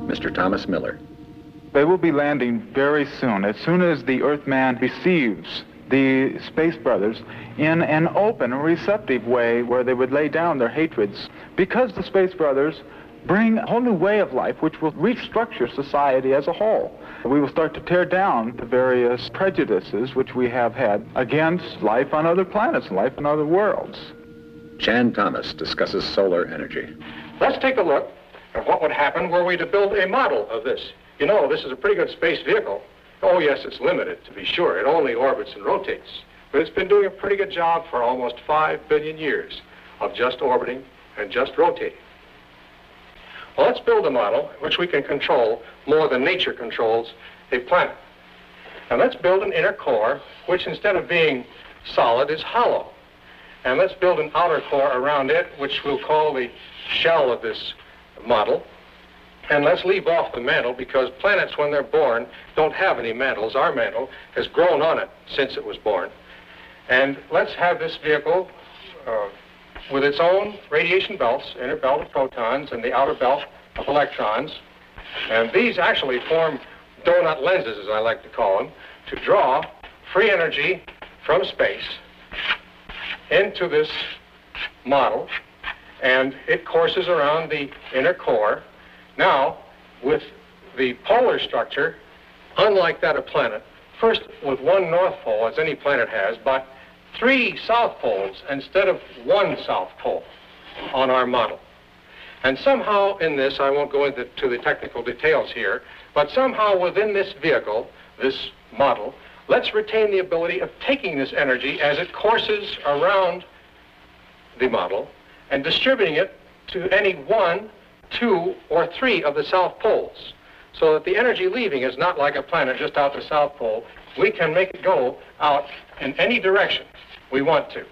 Speaker 3: Mr. Thomas Miller.
Speaker 12: They will be landing very soon as the Earthman receives the Space Brothers in an open, receptive way where they would lay down their hatreds, because the Space Brothers bring a whole new way of life which will restructure society as a whole. We will start to tear down the various prejudices which we have had against life on other planets and life in other worlds.
Speaker 3: Chan Thomas discusses solar energy.
Speaker 11: Let's take a look at what would happen were we to build a model of this. You know, this is a pretty good space vehicle. Oh, yes, it's limited, to be sure. It only orbits and rotates. But it's been doing a pretty good job for almost 5 billion years of just orbiting and just rotating. Well, let's build a model which we can control more than nature controls a planet. And let's build an inner core which, instead of being solid, is hollow. And let's build an outer core around it, which we'll call the shell of this model. And let's leave off the mantle, because planets, when they're born, don't have any mantles. Our mantle has grown on it since it was born. And let's have this vehicle with its own radiation belts, inner belt of protons and the outer belt of electrons. And these actually form donut lenses, as I like to call them, to draw free energy from space into this model. And it courses around the inner core. Now, with the polar structure, unlike that of planet, first with one north pole, as any planet has, but 3 south poles instead of 1 south pole on our model. And somehow in this, I won't go into the technical details here, but somehow within this vehicle, this model, let's retain the ability of taking this energy as it courses around the model and distributing it to any 1, 2, or 3 of the south poles, so that the energy leaving is not like a planet just out the south pole. We can make it go out in any direction we want to,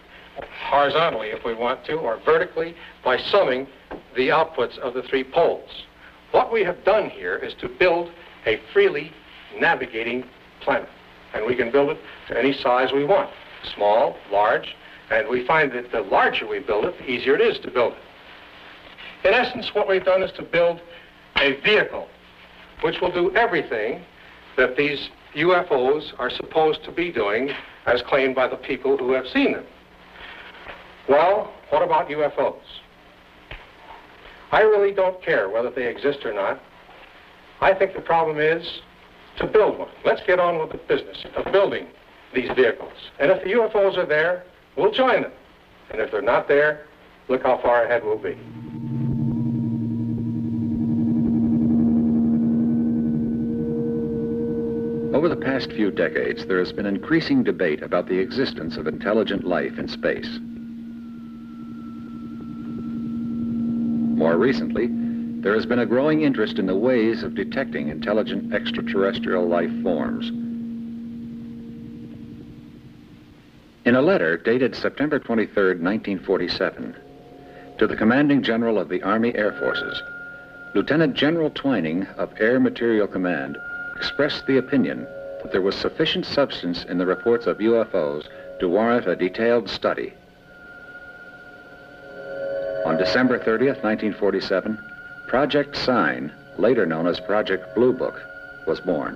Speaker 11: horizontally if we want to, or vertically by summing the outputs of the 3 poles. What we have done here is to build a freely navigating planet, and we can build it to any size we want, small, large, and we find that the larger we build it, the easier it is to build it. In essence, what we've done is to build a vehicle which will do everything that these UFOs are supposed to be doing, as claimed by the people who have seen them. Well, what about UFOs? I really don't care whether they exist or not. I think the problem is to build one. Let's get on with the business of building these vehicles. And if the UFOs are there, we'll join them. And if they're not there, look how far ahead we'll be.
Speaker 3: Over the past few decades, there has been increasing debate about the existence of intelligent life in space. More recently, there has been a growing interest in the ways of detecting intelligent extraterrestrial life forms. In a letter dated September 23, 1947, to the Commanding General of the Army Air Forces, Lieutenant General Twining of Air Materiel Command expressed the opinion that there was sufficient substance in the reports of UFOs to warrant a detailed study. On December 30th, 1947, Project Sign, later known as Project Blue Book, was born.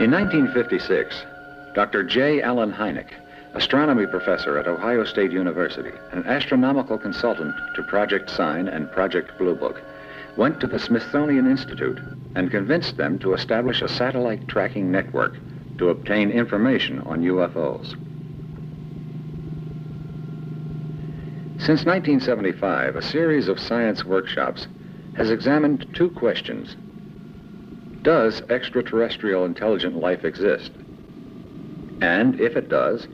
Speaker 3: In 1956, Dr. J. Allen Hynek, astronomy professor at Ohio State University, an astronomical consultant to Project Sign and Project Blue Book, went to the Smithsonian Institute and convinced them to establish a satellite tracking network to obtain information on UFOs. Since 1975, a series of science workshops has examined 2 questions. Does extraterrestrial intelligent life exist? And if it does,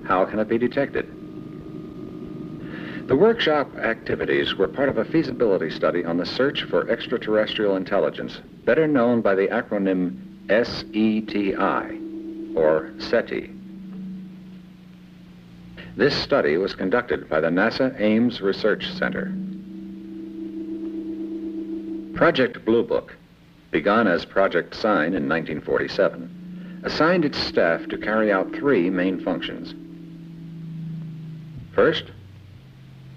Speaker 3: how can it be detected? The workshop activities were part of a feasibility study on the search for extraterrestrial intelligence, better known by the acronym SETI, or SETI. This study was conducted by the NASA Ames Research Center. Project Blue Book, begun as Project Sign in 1947, assigned its staff to carry out three main functions. First,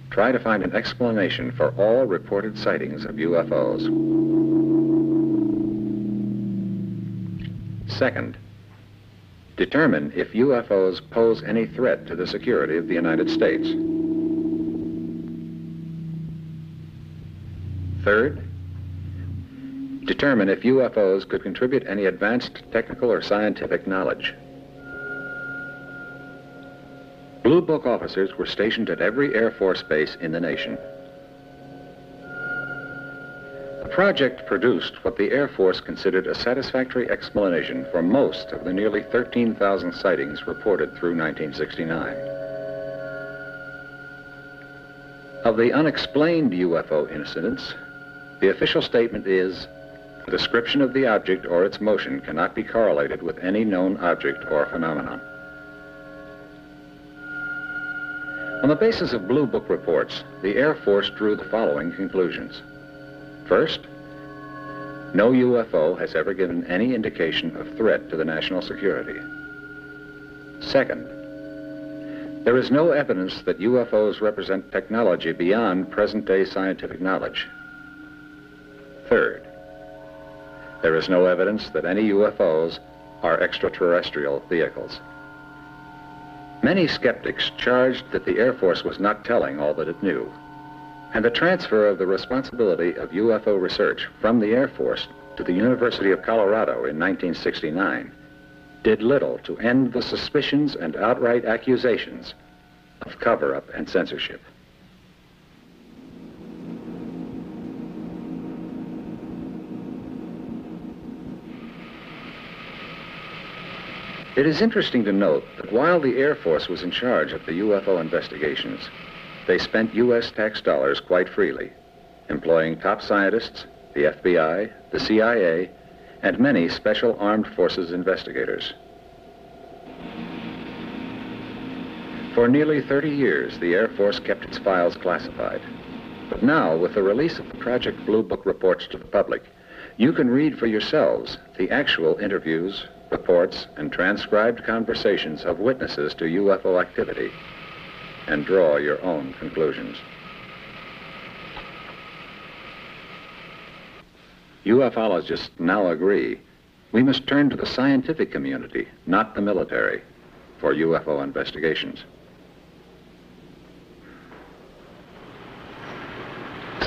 Speaker 3: try to find an explanation for all reported sightings of UFOs. Second, determine if UFOs pose any threat to the security of the United States. Third, determine if UFOs could contribute any advanced technical or scientific knowledge. Blue Book officers were stationed at every Air Force base in the nation. The project produced what the Air Force considered a satisfactory explanation for most of the nearly 13,000 sightings reported through 1969. Of the unexplained UFO incidents, the official statement is, the description of the object or its motion cannot be correlated with any known object or phenomenon. On the basis of Blue Book reports, the Air Force drew the following conclusions. First, no UFO has ever given any indication of threat to the national security. Second, there is no evidence that UFOs represent technology beyond present-day scientific knowledge. Third, there is no evidence that any UFOs are extraterrestrial vehicles. Many skeptics charged that the Air Force was not telling all that it knew, and the transfer of the responsibility of UFO research from the Air Force to the University of Colorado in 1969 did little to end the suspicions and outright accusations of cover-up and censorship. It is interesting to note that while the Air Force was in charge of the UFO investigations, they spent U.S. tax dollars quite freely, employing top scientists, the FBI, the CIA, and many special armed forces investigators. For nearly 30 years, the Air Force kept its files classified. But now, with the release of the Project Blue Book reports to the public, you can read for yourselves the actual interviews, reports, and transcribed conversations of witnesses to UFO activity, and draw your own conclusions. UFOlogists now agree we must turn to the scientific community, not the military, for UFO investigations.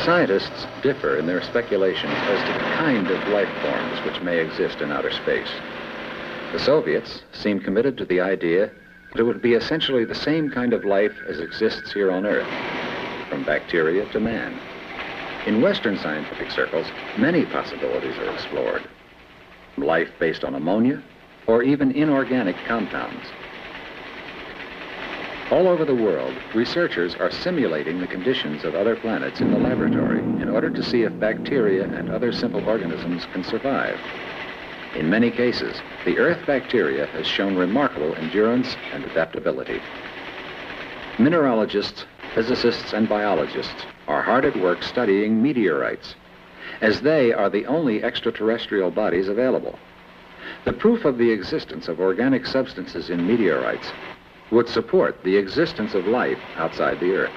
Speaker 3: Scientists differ in their speculations as to the kind of life forms which may exist in outer space. The Soviets seem committed to the idea that it would be essentially the same kind of life as exists here on Earth, from bacteria to man. In Western scientific circles, many possibilities are explored. Life based on ammonia, or even inorganic compounds. All over the world, researchers are simulating the conditions of other planets in the laboratory in order to see if bacteria and other simple organisms can survive. In many cases, the Earth bacteria has shown remarkable endurance and adaptability. Mineralogists, physicists, and biologists are hard at work studying meteorites, as they are the only extraterrestrial bodies available. The proof of the existence of organic substances in meteorites would support the existence of life outside the Earth.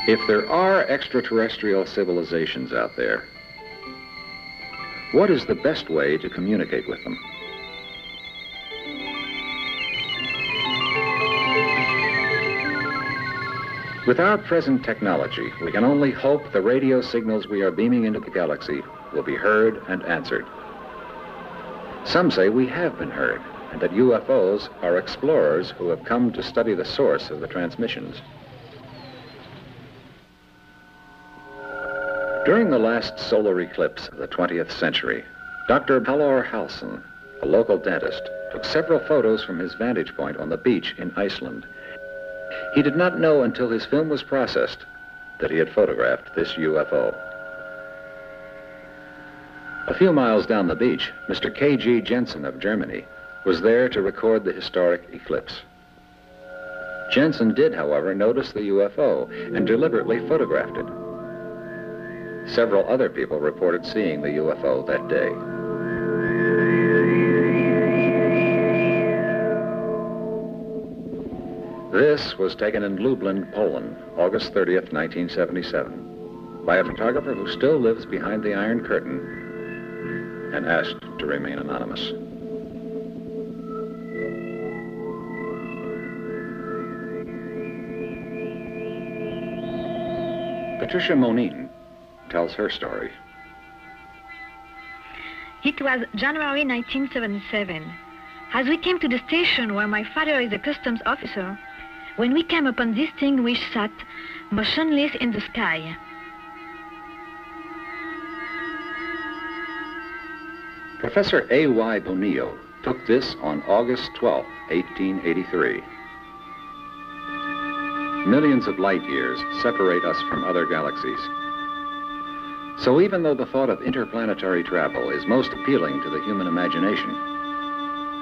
Speaker 3: If there are extraterrestrial civilizations out there, what is the best way to communicate with them? With our present technology, we can only hope the radio signals we are beaming into the galaxy will be heard and answered. Some say we have been heard, and that UFOs are explorers who have come to study the source of the transmissions. During the last solar eclipse of the 20th century, Dr. Halldór Hallsson, a local dentist, took several photos from his vantage point on the beach in Iceland. He did not know until his film was processed that he had photographed this UFO. A few miles down the beach, Mr. K.G. Jensen of Germany was there to record the historic eclipse. Jensen did, however, notice the UFO and deliberately photographed it. Several other people reported seeing the UFO that day. This was taken in Lublin, Poland, August 30th, 1977, by a photographer who still lives behind the Iron Curtain and asked to remain anonymous. Patricia Monin tells her story.
Speaker 15: It was January 1977. As we came to the station where my father is a customs officer, when we came upon this thing which sat motionless in the sky.
Speaker 3: Professor A.Y. Bonillo took this on August 12, 1883. Millions of light years separate us from other galaxies. So even though the thought of interplanetary travel is most appealing to the human imagination,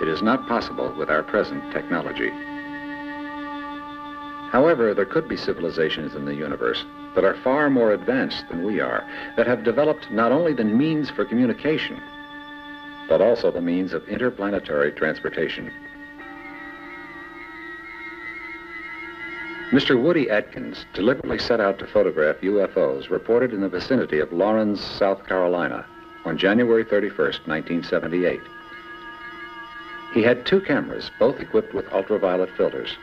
Speaker 3: it is not possible with our present technology. However, there could be civilizations in the universe that are far more advanced than we are, that have developed not only the means for communication, but also the means of interplanetary transportation. Mr. Woody Atkins deliberately set out to photograph UFOs reported in the vicinity of Laurens, South Carolina, on January 31st, 1978. He had 2 cameras, both equipped with ultraviolet filters.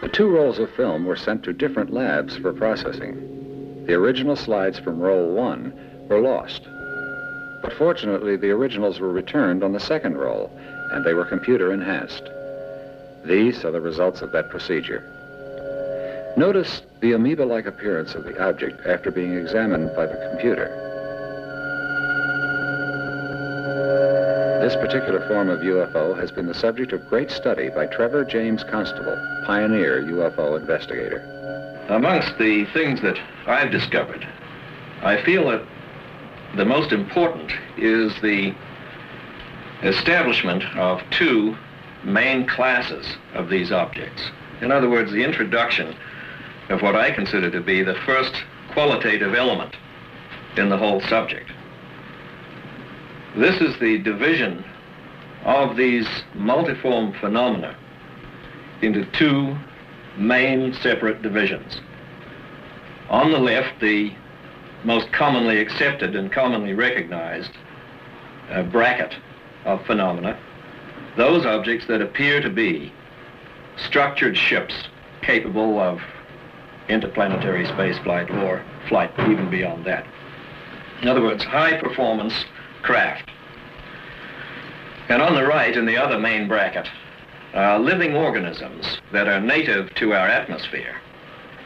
Speaker 3: The 2 rolls of film were sent to different labs for processing. The original slides from roll 1 were lost. But fortunately, the originals were returned on the second roll, and they were computer enhanced. These are the results of that procedure. Notice the amoeba-like appearance of the object after being examined by the computer. This particular form of UFO has been the subject of great study by Trevor James Constable, pioneer UFO investigator.
Speaker 4: Amongst the things that I've discovered, I feel that the most important is the establishment of 2 main classes of these objects. In other words, the introduction of what I consider to be the first qualitative element in the whole subject. This is the division of these multiform phenomena into 2 main separate divisions. On the left, the most commonly accepted and commonly recognized bracket of phenomena, those objects that appear to be structured ships capable of interplanetary space flight or flight even beyond that. In other words, high-performance craft. And on the right, in the other main bracket, living organisms that are native to our atmosphere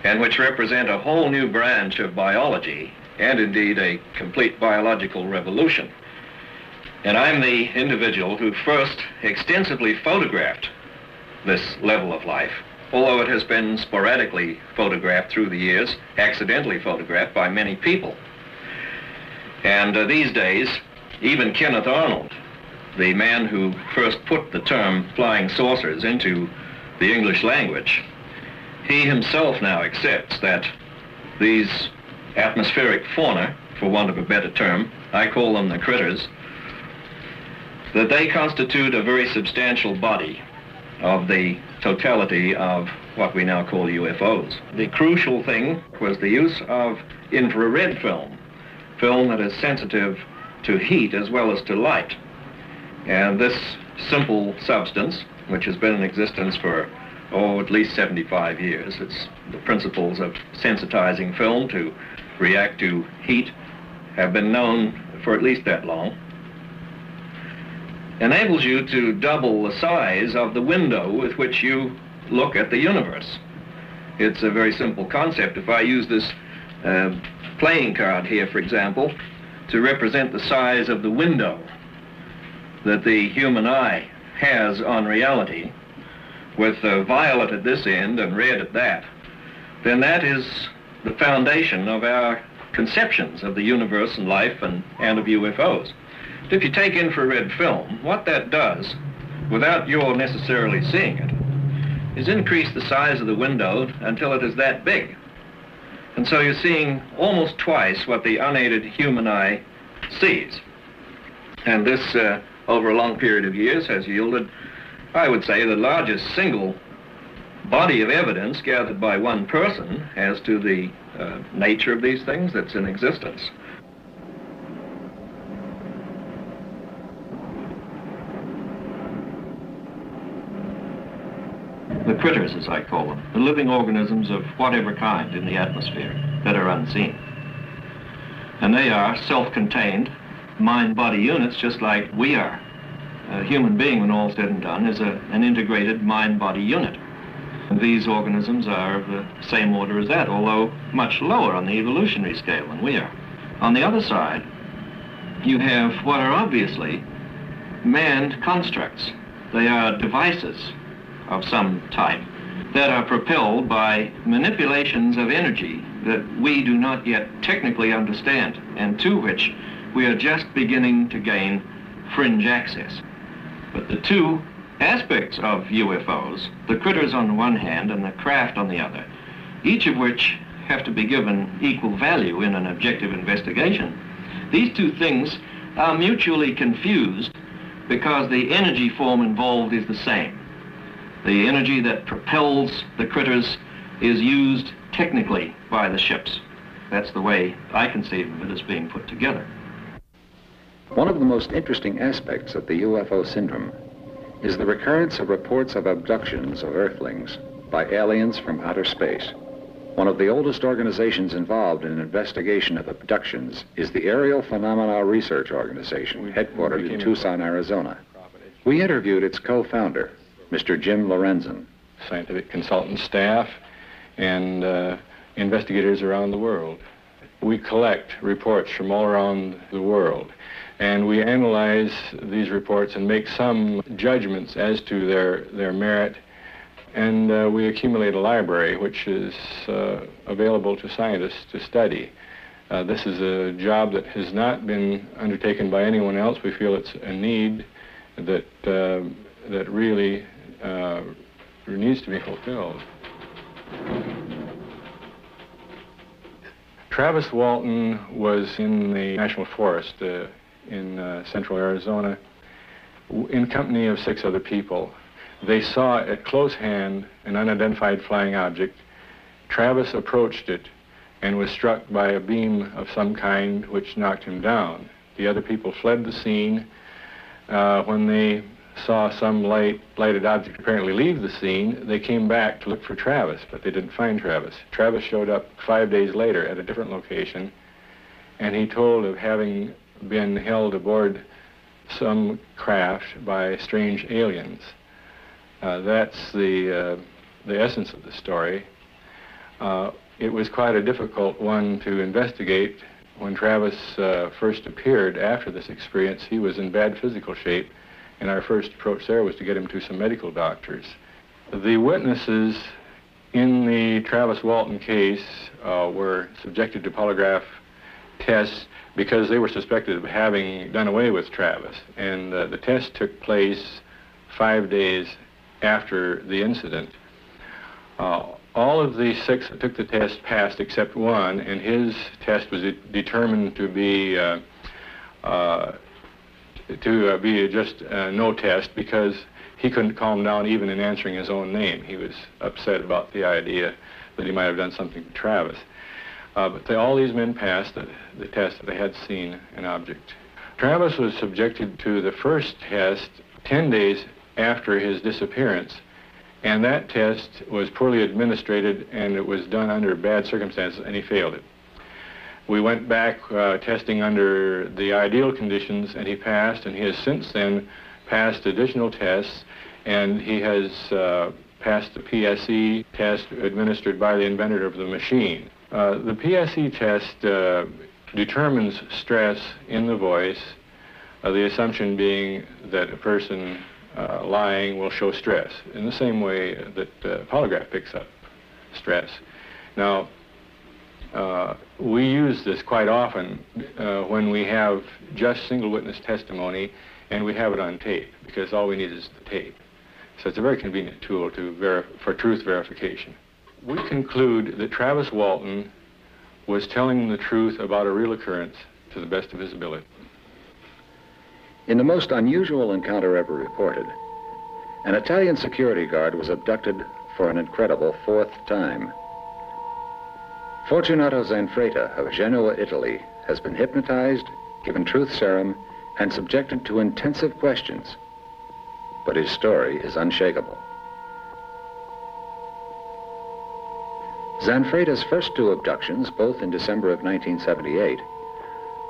Speaker 4: and which represent a whole new branch of biology and indeed a complete biological revolution. And I'm the individual who first extensively photographed this level of life, although it has been sporadically photographed through the years, accidentally photographed by many people. And these days, even Kenneth Arnold, the man who first put the term flying saucers into the English language, he himself now accepts that these atmospheric fauna, for want of a better term, I call them the critters, that they constitute a very substantial body of the totality of what we now call UFOs. The crucial thing was the use of infrared film that is sensitive to heat as well as to light. And this simple substance, which has been in existence for, at least 75 years, it's the principles of sensitizing film to react to heat have been known for at least that long, enables you to double the size of the window with which you look at the universe. It's a very simple concept. If I use this playing card here, for example, to represent the size of the window that the human eye has on reality, with violet at this end and red at that, then that is the foundation of our conceptions of the universe and life and of UFOs. If you take infrared film, what that does, without your necessarily seeing it, is increase the size of the window until it is that big. And so you're seeing almost twice what the unaided human eye sees. And this, over a long period of years, has yielded, I would say, the largest single body of evidence gathered by one person as to the nature of these things that's in existence. The critters, as I call them, the living organisms of whatever kind in the atmosphere that are unseen. And they are self-contained mind-body units just like we are. A human being, when all's said and done, is an integrated mind-body unit. And these organisms are of the same order as that, although much lower on the evolutionary scale than we are. On the other side, you have what are obviously manned constructs. They are devices of some type that are propelled by manipulations of energy that we do not yet technically understand, and to which we are just beginning to gain fringe access. But the two aspects of UFOs, the critters on the one hand and the craft on the other, each of which have to be given equal value in an objective investigation, these two things are mutually confused because the energy form involved is the same. The energy that propels the critters is used technically by the ships. That's the way I conceive of it as being put together.
Speaker 3: One of the most interesting aspects of the UFO syndrome is the recurrence of reports of abductions of Earthlings by aliens from outer space. One of the oldest organizations involved in an investigation of abductions is the Aerial Phenomena Research Organization, headquartered in Tucson, Arizona. We interviewed its co-founder, Mr. Jim Lorenzen.
Speaker 14: Scientific consultant staff and investigators around the world. We collect reports from all around the world, and we analyze these reports and make some judgments as to their merit, and we accumulate a library which is available to scientists to study. This is a job that has not been undertaken by anyone else. We feel it's a need that really needs to be fulfilled. Travis Walton was in the National Forest in central Arizona in company of 6 other people. They saw at close hand an unidentified flying object. Travis approached it and was struck by a beam of some kind which knocked him down. The other people fled the scene. When they saw some lighted object apparently leave the scene, they came back to look for Travis, but they didn't find Travis. Travis showed up 5 days later at a different location, and he told of having been held aboard some craft by strange aliens. That's the essence of the story. It was quite a difficult one to investigate. When Travis first appeared after this experience, he was in bad physical shape, and our first approach there was to get him to some medical doctors. The witnesses in the Travis Walton case were subjected to polygraph tests because they were suspected of having done away with Travis, and the test took place 5 days after the incident. All of the 6 that took the test passed except one, and his test was determined to be just no test because he couldn't calm down even in answering his own name. He was upset about the idea that he might have done something to Travis. But all these men passed the test that they had seen an object. Travis was subjected to the first test 10 days after his disappearance, and that test was poorly administered, and it was done under bad circumstances, and he failed it. We went back testing under the ideal conditions, and he passed, and he has since then passed additional tests, and he has passed the PSE test administered by the inventor of the machine. The PSE test determines stress in the voice, the assumption being that a person lying will show stress in the same way that polygraph picks up stress. Now,
Speaker 16: We use this quite often when we have just single witness testimony and we have it on tape, because all we need is the tape. So it's a very convenient tool for truth verification. We conclude that Travis Walton was telling the truth about a real occurrence to the best of his ability.
Speaker 3: In the most unusual encounter ever reported, an Italian security guard was abducted for an incredible 4th time. Fortunato Zanfretta of Genoa, Italy, has been hypnotized, given truth serum, and subjected to intensive questions. But his story is unshakable. Zanfretta's first 2 abductions, both in December of 1978,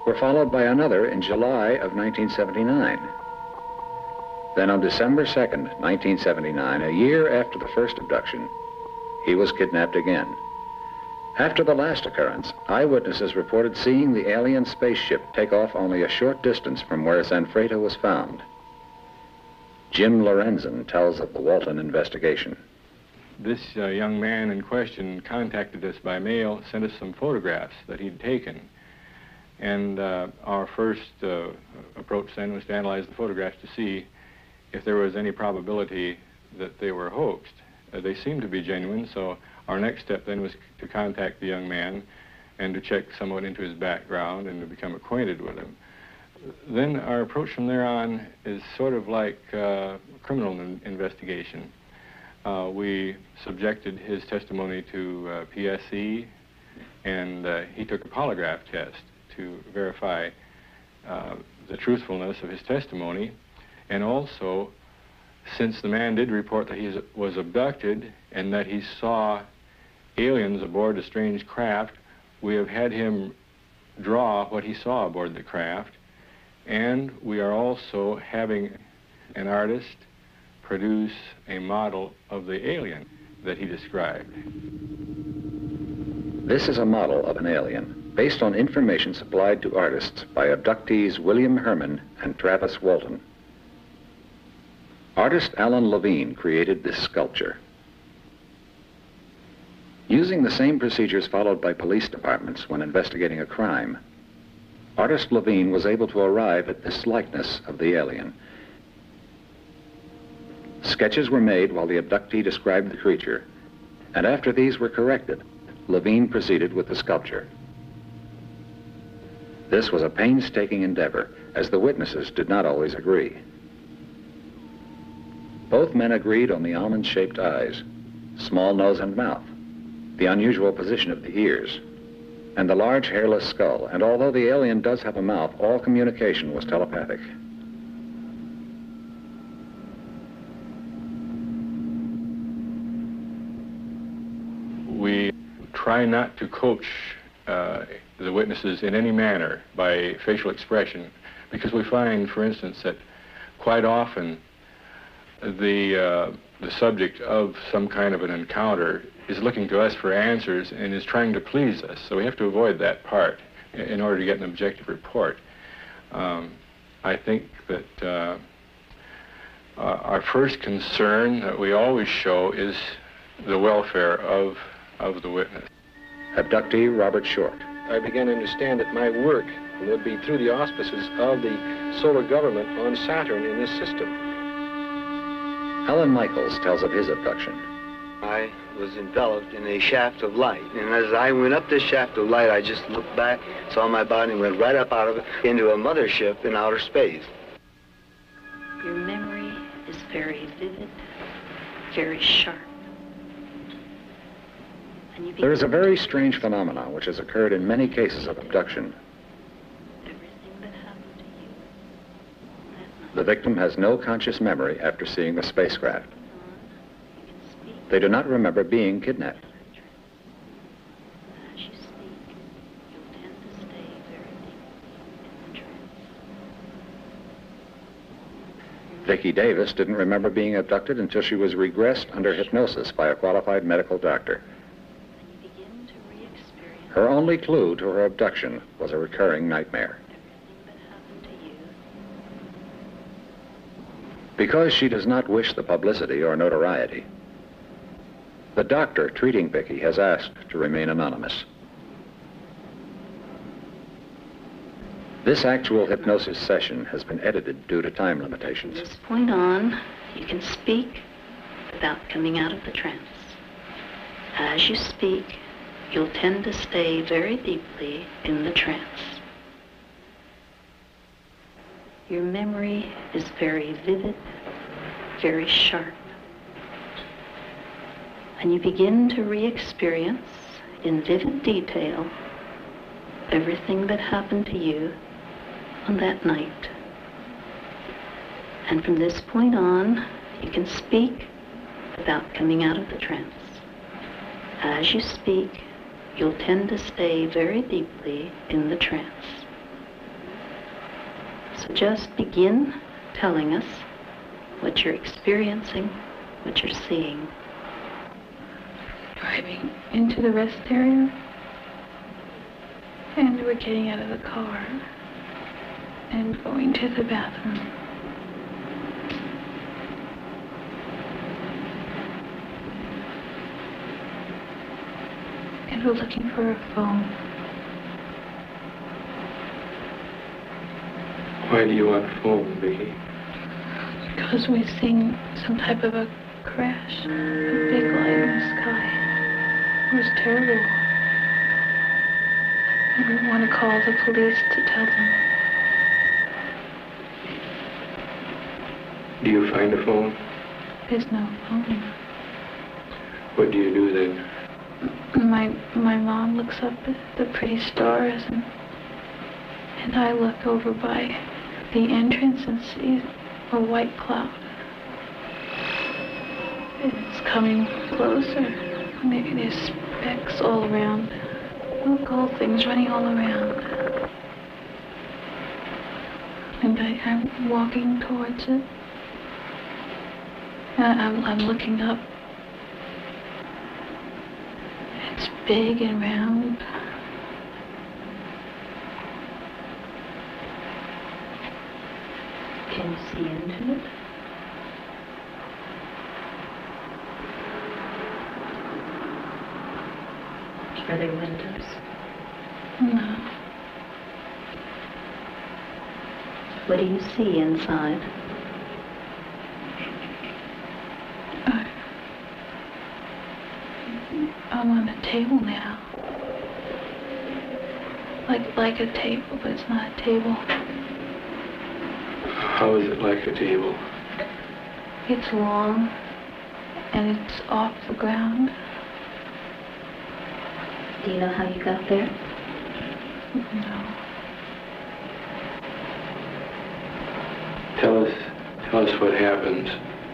Speaker 3: were followed by another in July of 1979. Then on December 2nd, 1979, a year after the first abduction, he was kidnapped again. After the last occurrence, eyewitnesses reported seeing the alien spaceship take off only a short distance from where Zanfretta was found. Jim Lorenzen tells of the Walton investigation.
Speaker 16: This young man in question contacted us by mail, sent us some photographs that he'd taken. And our first approach then was to analyze the photographs to see if there was any probability that they were hoaxed. They seemed to be genuine, so our next step then was to contact the young man and to check somewhat into his background and to become acquainted with him. Then our approach from there on is sort of like criminal investigation. We subjected his testimony to PSE, and he took a polygraph test to verify the truthfulness of his testimony. And also, since the man did report that he was abducted and that he saw aliens aboard a strange craft, we have had him draw what he saw aboard the craft, and we are also having an artist produce a model of the alien that he described.
Speaker 3: This is a model of an alien, based on information supplied to artists by abductees William Herman and Travis Walton. Artist Alan Levine created this sculpture. Using the same procedures followed by police departments when investigating a crime, artist Levine was able to arrive at this likeness of the alien. Sketches were made while the abductee described the creature, and after these were corrected, Levine proceeded with the sculpture. This was a painstaking endeavor, as the witnesses did not always agree. Both men agreed on the almond-shaped eyes, small nose and mouth, the unusual position of the ears, and the large hairless skull. And although the alien does have a mouth, all communication was telepathic.
Speaker 16: We try not to coach the witnesses in any manner by facial expression, because we find, for instance, that quite often the subject of some kind of an encounter is looking to us for answers and is trying to please us. So we have to avoid that part in order to get an objective report. I think that our first concern that we always show is the welfare of the witness.
Speaker 3: Abductee Robert Short.
Speaker 14: I began to understand that my work would be through the auspices of the solar government on Saturn in this system.
Speaker 3: Alan Michaels tells of his abduction.
Speaker 17: I was enveloped in a shaft of light, and as I went up this shaft of light, I just looked back, saw my body, and went right up out of it into a mothership in outer space.
Speaker 18: Your memory is very vivid, very sharp.
Speaker 3: There is a very strange phenomenon which has occurred in many cases of abduction. The victim has no conscious memory after seeing the spacecraft. They do not remember being kidnapped. Vicki Davis didn't remember being abducted until she was regressed under hypnosis by a qualified medical doctor. Her only clue to her abduction was a recurring nightmare. Because she does not wish the publicity or notoriety, the doctor treating Vicki has asked to remain anonymous. This actual hypnosis session has been edited due to time limitations.
Speaker 18: From this point on, you can speak without coming out of the trance. As you speak, you'll tend to stay very deeply in the trance. Your memory is very vivid, very sharp. And you begin to re-experience in vivid detail everything that happened to you on that night. And from this point on, you can speak without coming out of the trance. As you speak, you'll tend to stay very deeply in the trance. So just begin telling us what you're experiencing, what you're seeing.
Speaker 19: Driving into the rest area, and we're getting out of the car and going to the bathroom. And we're looking for a phone.
Speaker 16: Why do you want a phone, Vicki?
Speaker 19: Because we've seen some type of a crash, a big light in the sky. It was terrible. And we want to call the police to tell them.
Speaker 16: Do you find a phone?
Speaker 19: There's no phone.
Speaker 16: What do you do then?
Speaker 19: My mom looks up at the pretty stars, and I look over by the entrance and see a white cloud. It's coming closer. Maybe there's specks all around. Little gold things running all around. And I'm walking towards it. And I'm looking up. It's big and round.
Speaker 18: Can you see into it? Are there windows?
Speaker 19: No.
Speaker 18: What do you see inside?
Speaker 19: I'm on a table now. Like a table, but it's not a table.
Speaker 16: How is it like a table?
Speaker 19: It's long, and it's off the ground.
Speaker 18: Do you know how you got there?
Speaker 19: No.
Speaker 16: Tell us what happened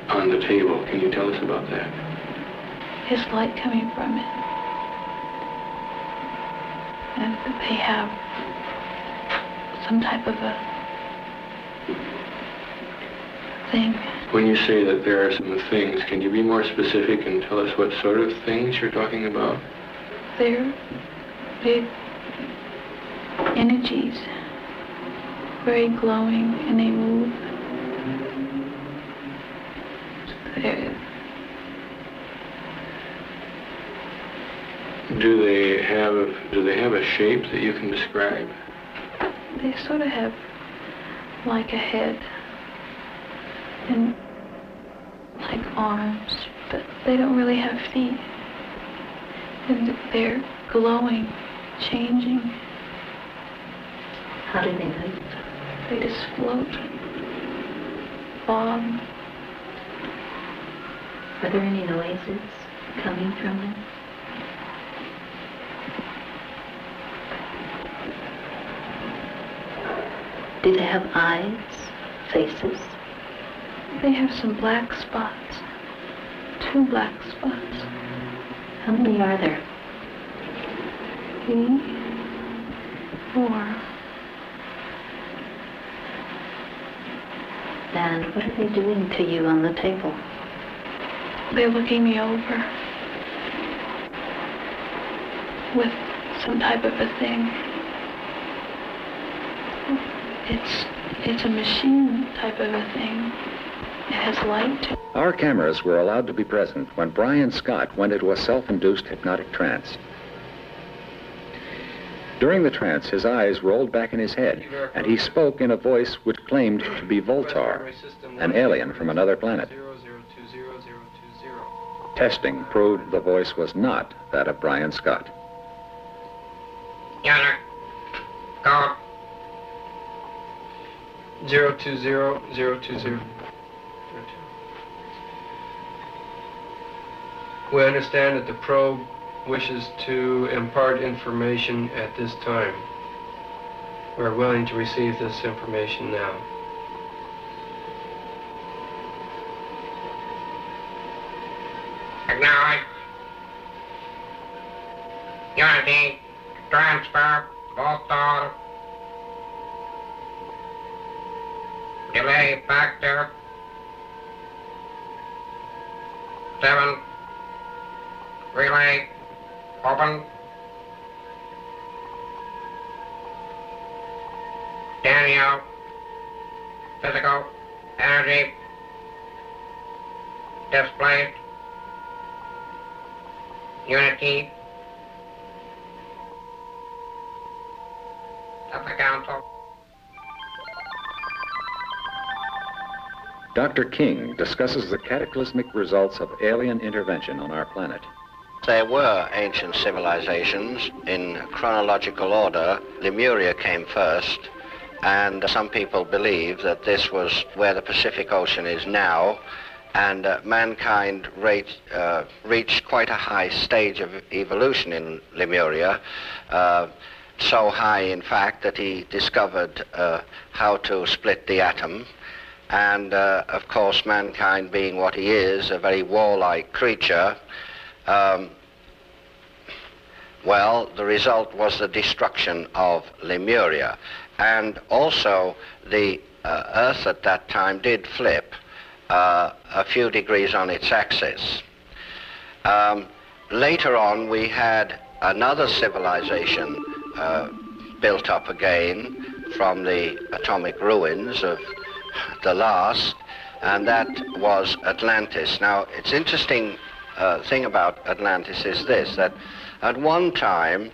Speaker 16: on the table. Can you tell us about that?
Speaker 19: There's light coming from it. And they have some type of a thing.
Speaker 16: When you say that there are some things, can you be more specific and tell us what sort of things you're talking about?
Speaker 19: They're big energies, very glowing, and they move.
Speaker 16: Do they have a shape that you can describe?
Speaker 19: They sort of have like a head and like arms, but they don't really have feet. And they're glowing, changing.
Speaker 18: How do they move?
Speaker 19: They just float, bob.
Speaker 18: Are there any noises coming from them? Do they have eyes, faces?
Speaker 19: They have some black spots, 2 black spots.
Speaker 18: How many are there?
Speaker 19: 3, 4.
Speaker 18: And what are they doing to you on the table?
Speaker 19: They're looking me over with some type of a thing. It's a machine type of a thing. It has light.
Speaker 3: Our cameras were allowed to be present when Brian Scott went into a self-induced hypnotic trance. During the trance, his eyes rolled back in his head, and he spoke in a voice which claimed to be Voltar, an alien from another planet. Testing proved the voice was not that of Brian Scott.
Speaker 20: Yonder. Code.
Speaker 21: 020-020. We understand that the probe wishes to impart information at this time. We're willing to receive this information now.
Speaker 20: Acknowledge. Unity. Transfer. Voltar. Delay factor. 7. Relay. Open. Daniel. Physical. Energy. Displaced. Unity. Of the Council.
Speaker 3: Dr. King discusses the cataclysmic results of alien intervention on our planet.
Speaker 5: There were ancient civilizations in chronological order. Lemuria came first, and some people believe that this was where the Pacific Ocean is now, and mankind reached quite a high stage of evolution in Lemuria, so high, in fact, that he discovered how to split the atom. And, of course, mankind being what he is, a very warlike creature, well, the result was the destruction of Lemuria. And also, the Earth at that time did flip a few degrees on its axis. Later on, we had another civilization built up again from the atomic ruins of the last, and that was Atlantis. Now, it's interesting thing about Atlantis is this, that at one time,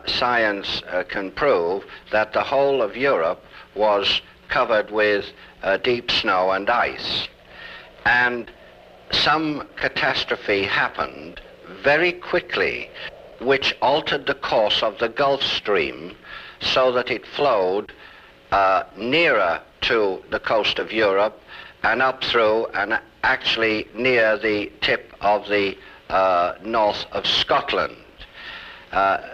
Speaker 5: science can prove that the whole of Europe was covered with deep snow and ice. And some catastrophe happened very quickly, which altered the course of the Gulf Stream so that it flowed nearer to the coast of Europe and up through and actually near the tip of the north of Scotland.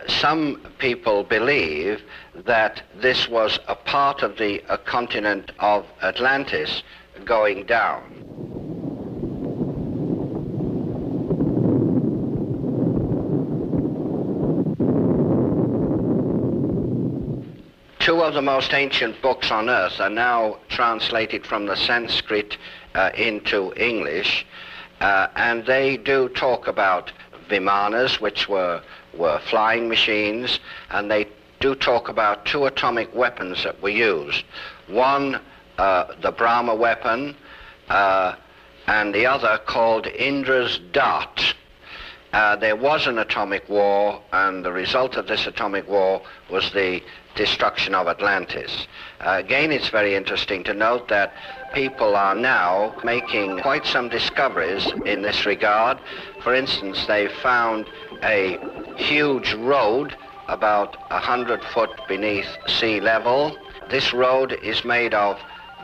Speaker 5: Some people believe that this was a part of the continent of Atlantis going down. Two of the most ancient books on Earth are now translated from the Sanskrit into English, and they do talk about Vimanas, which were flying machines, and they do talk about two atomic weapons that were used. One, the Brahma weapon, and the other called Indra's Dart. There was an atomic war, and the result of this atomic war was the destruction of Atlantis. Again, it's very interesting to note that people are now making quite some discoveries in this regard. For instance, they found a huge road about 100 foot beneath sea level. This road is made of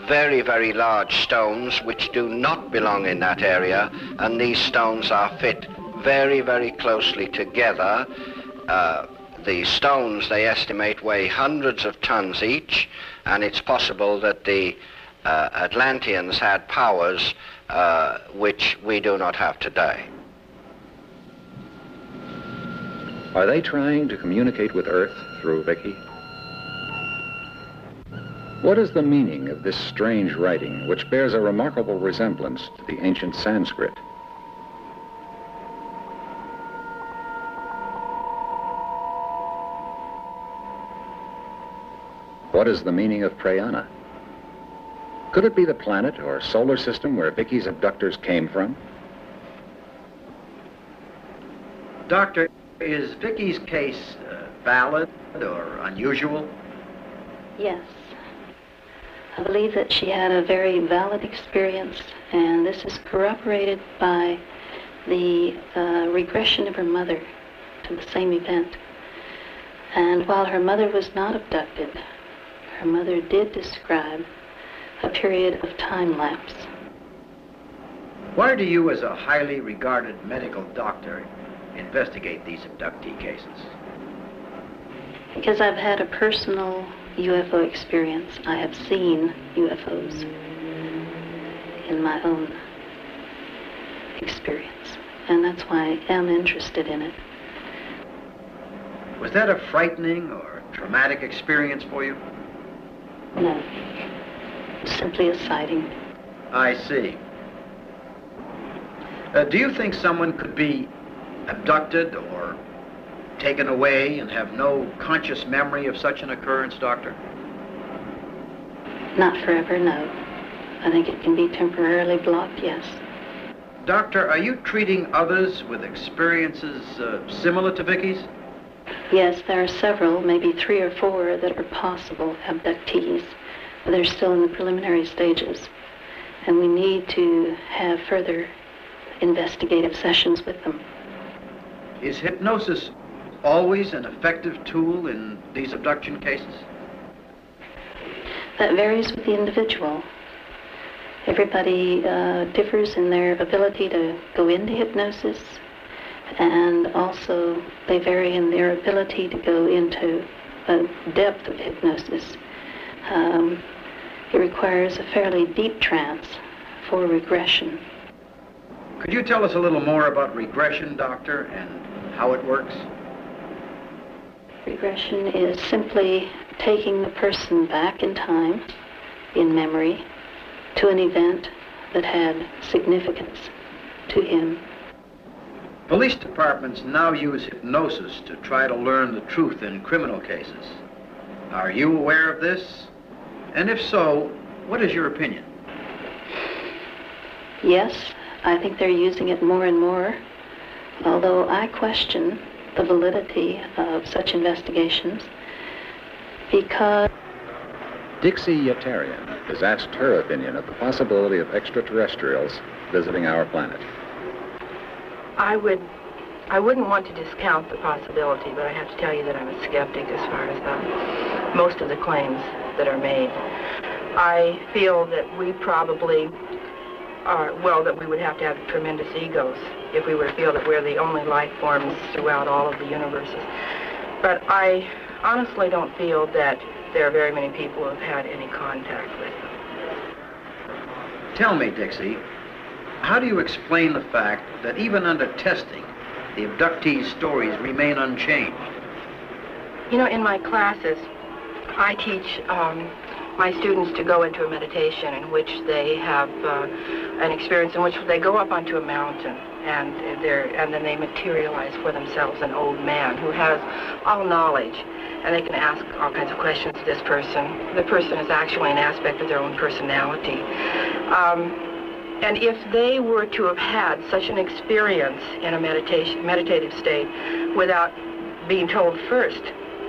Speaker 5: very, very large stones which do not belong in that area, and these stones are fit very, very closely together. The stones, they estimate, weigh hundreds of tons each, and it's possible that the Atlanteans had powers which we do not have today.
Speaker 3: Are they trying to communicate with Earth through Vicky? What is the meaning of this strange writing, which bears a remarkable resemblance to the ancient Sanskrit? What is the meaning of Prayana? Could it be the planet or solar system where Vicky's abductors came from?
Speaker 10: Doctor, is Vicky's case valid or unusual?
Speaker 18: Yes. I believe that she had a very valid experience, and this is corroborated by the regression of her mother to the same event. And while her mother was not abducted, her mother did describe a period of time lapse.
Speaker 10: Why do you, as a highly regarded medical doctor, investigate these abductee cases?
Speaker 18: Because I've had a personal UFO experience. I have seen UFOs in my own experience, and that's why I am interested in it.
Speaker 10: Was that a frightening or traumatic experience for you?
Speaker 18: No, simply a sighting.
Speaker 10: I see. Do you think someone could be abducted or taken away and have no conscious memory of such an occurrence, Doctor?
Speaker 18: Not forever, no. I think it can be temporarily blocked, yes.
Speaker 10: Doctor, are you treating others with experiences similar to Vicky's?
Speaker 18: Yes, there are several, maybe 3 or 4, that are possible abductees, but they're still in the preliminary stages, and we need to have further investigative sessions with them.
Speaker 10: Is hypnosis always an effective tool in these abduction cases?
Speaker 18: That varies with the individual. Everybody differs in their ability to go into hypnosis, and also they vary in their ability to go into a depth of hypnosis. It requires a fairly deep trance for regression.
Speaker 10: Could you tell us a little more about regression, Doctor, and how it works?
Speaker 18: Regression is simply taking the person back in time, in memory, to an event that had significance to him.
Speaker 10: Police departments now use hypnosis to try to learn the truth in criminal cases. Are you aware of this? And if so, what is your opinion?
Speaker 18: Yes, I think they're using it more and more, although I question the validity of such investigations because...
Speaker 3: Dixie Yetarian has asked her opinion of the possibility of extraterrestrials visiting our planet.
Speaker 2: I wouldn't want to discount the possibility, but I have to tell you that I'm a skeptic as far as most of the claims that are made. I feel that we probably are, well, that we would have to have tremendous egos if we were to feel that we're the only life forms throughout all of the universes. But I honestly don't feel that there are very many people who have had any contact with them.
Speaker 10: Tell me, Dixie, how do you explain the fact that even under testing, the abductees' stories remain unchanged?
Speaker 2: You know, in my classes, I teach my students to go into a meditation in which they have an experience in which they go up onto a mountain and then they materialize for themselves an old man who has all knowledge, and they can ask all kinds of questions to this person. The person is actually an aspect of their own personality. And if they were to have had such an experience in a meditative state without being told first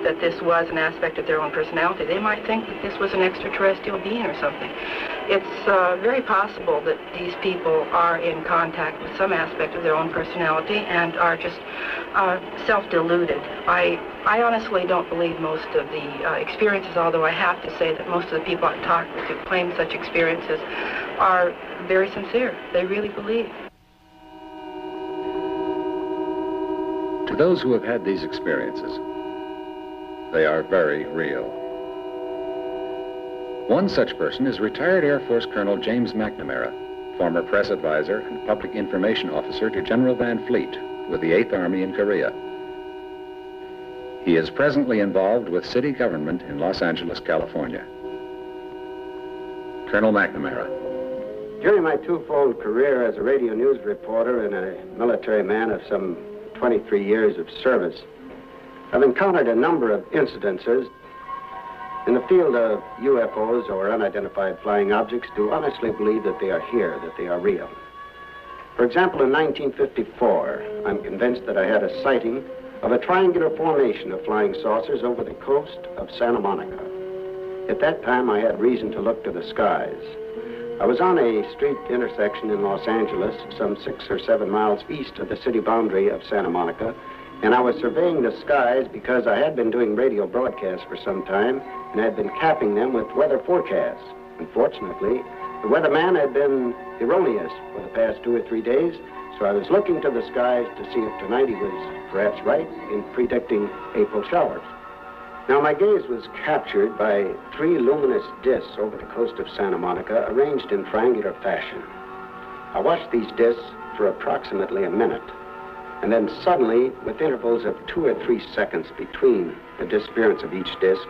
Speaker 2: that this was an aspect of their own personality, they might think that this was an extraterrestrial being or something. It's very possible that these people are in contact with some aspect of their own personality and are just self-deluded. I honestly don't believe most of the experiences, although I have to say that most of the people I've talked with who claim such experiences are very sincere. They really believe.
Speaker 3: To those who have had these experiences, they are very real. One such person is retired Air Force Colonel James McNamara, former press advisor and public information officer to General Van Fleet with the 8th Army in Korea. He is presently involved with city government in Los Angeles, California. Colonel McNamara.
Speaker 22: During my twofold career as a radio news reporter and a military man of some 23 years of service, I've encountered a number of incidences in the field of UFOs or unidentified flying objects. Do honestly believe that they are here, that they are real. For example, in 1954, I'm convinced that I had a sighting of a triangular formation of flying saucers over the coast of Santa Monica. At that time, I had reason to look to the skies. I was on a street intersection in Los Angeles, some 6 or 7 miles east of the city boundary of Santa Monica, and I was surveying the skies because I had been doing radio broadcasts for some time and had been capping them with weather forecasts. Unfortunately, the weatherman had been erroneous for the past 2 or 3 days, so I was looking to the skies to see if tonight he was perhaps right in predicting April showers. Now, my gaze was captured by 3 luminous discs over the coast of Santa Monica, arranged in triangular fashion. I watched these discs for approximately a minute, and then suddenly, with intervals of 2 or 3 seconds between the disappearance of each disc,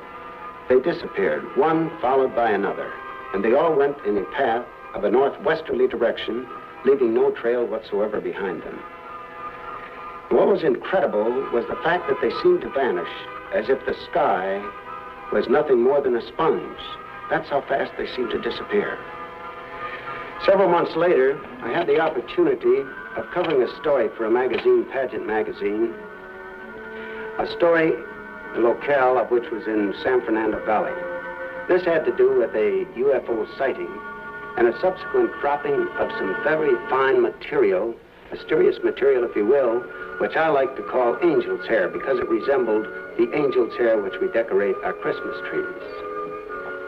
Speaker 22: they disappeared, one followed by another, and they all went in a path of a northwesterly direction, leaving no trail whatsoever behind them. What was incredible was the fact that they seemed to vanish as if the sky was nothing more than a sponge. That's how fast they seemed to disappear. Several months later, I had the opportunity of covering a story for a magazine, Pageant Magazine, a story, the locale of which was in San Fernando Valley. This had to do with a UFO sighting and a subsequent dropping of some very fine material, mysterious material, if you will, which I like to call angel's hair because it resembled the angel's hair which we decorate our Christmas trees.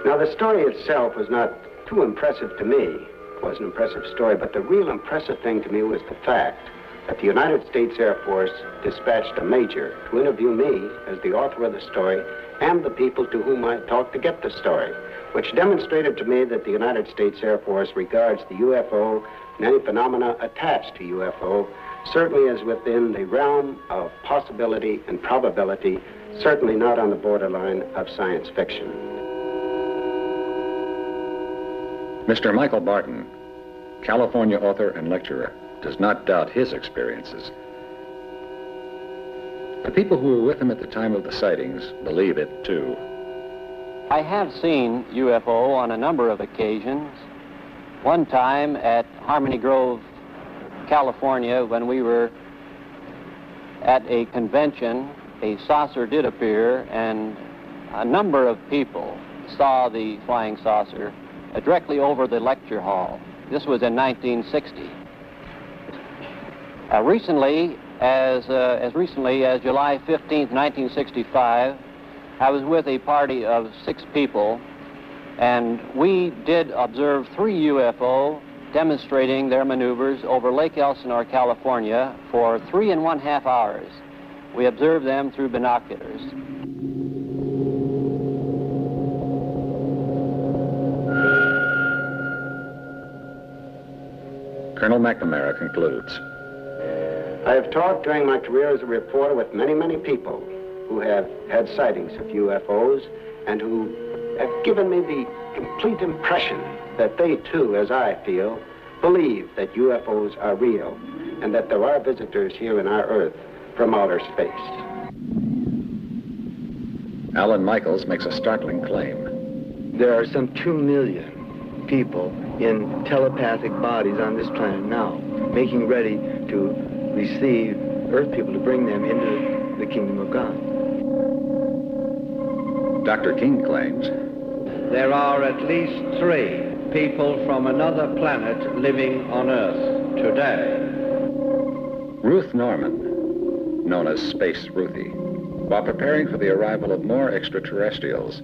Speaker 22: Now, the story itself was not too impressive to me. It was an impressive story, but the real impressive thing to me was the fact that the United States Air Force dispatched a major to interview me as the author of the story and the people to whom I talked to get the story, which demonstrated to me that the United States Air Force regards the UFO and any phenomena attached to UFO certainly as within the realm of possibility and probability, certainly not on the borderline of science fiction.
Speaker 3: Mr. Michael Barton, California author and lecturer, does not doubt his experiences. The people who were with him at the time of the sightings believe it too.
Speaker 1: I have seen UFO on a number of occasions. One time at Harmony Grove, California, when we were at a convention, a saucer did appear, and a number of people saw the flying saucer directly over the lecture hall. This was in 1960. Recently, as recently as July 15th, 1965, I was with a party of 6 people, and we did observe 3 UFO demonstrating their maneuvers over Lake Elsinore, California, for 3.5 hours. We observed them through binoculars.
Speaker 3: Colonel McNamara concludes.
Speaker 22: I have talked during my career as a reporter with many, many people who have had sightings of UFOs and who have given me the complete impression that they too, as I feel, believe that UFOs are real and that there are visitors here in our Earth from outer space.
Speaker 3: Alan Michaels makes a startling claim.
Speaker 17: There are some 2 million people in telepathic bodies on this planet now, making ready to receive Earth people to bring them into the kingdom of God.
Speaker 3: Dr. King claims
Speaker 5: there are at least 3 people from another planet living on Earth today.
Speaker 3: Ruth Norman, known as Space Ruthie, while preparing for the arrival of more extraterrestrials,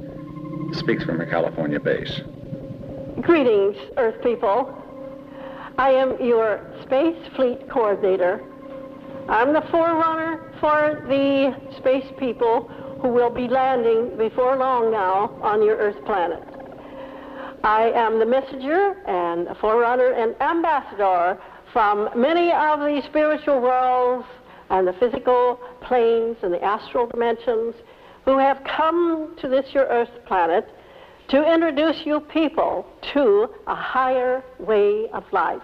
Speaker 3: speaks from her California base.
Speaker 8: Greetings, Earth people. I am your Space Fleet Coordinator. I'm the forerunner for the space people who will be landing before long now on your Earth planet. I am the messenger and a forerunner and ambassador from many of the spiritual worlds and the physical planes and the astral dimensions who have come to this your Earth planet to introduce you people to a higher way of life.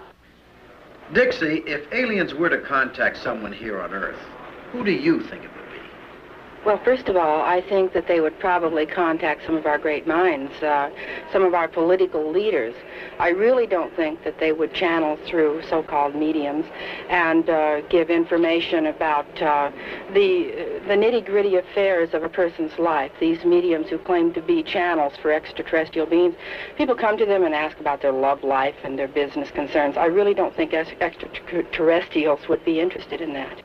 Speaker 10: Dixie, if aliens were to contact someone here on Earth, who do you think it would be?
Speaker 2: Well, first of all, I think that they would probably contact some of our great minds, some of our political leaders. I really don't think that they would channel through so-called mediums and give information about the nitty-gritty affairs of a person's life. These mediums who claim to be channels for extraterrestrial beings, people come to them and ask about their love life and their business concerns. I really don't think extraterrestrials would be interested in that.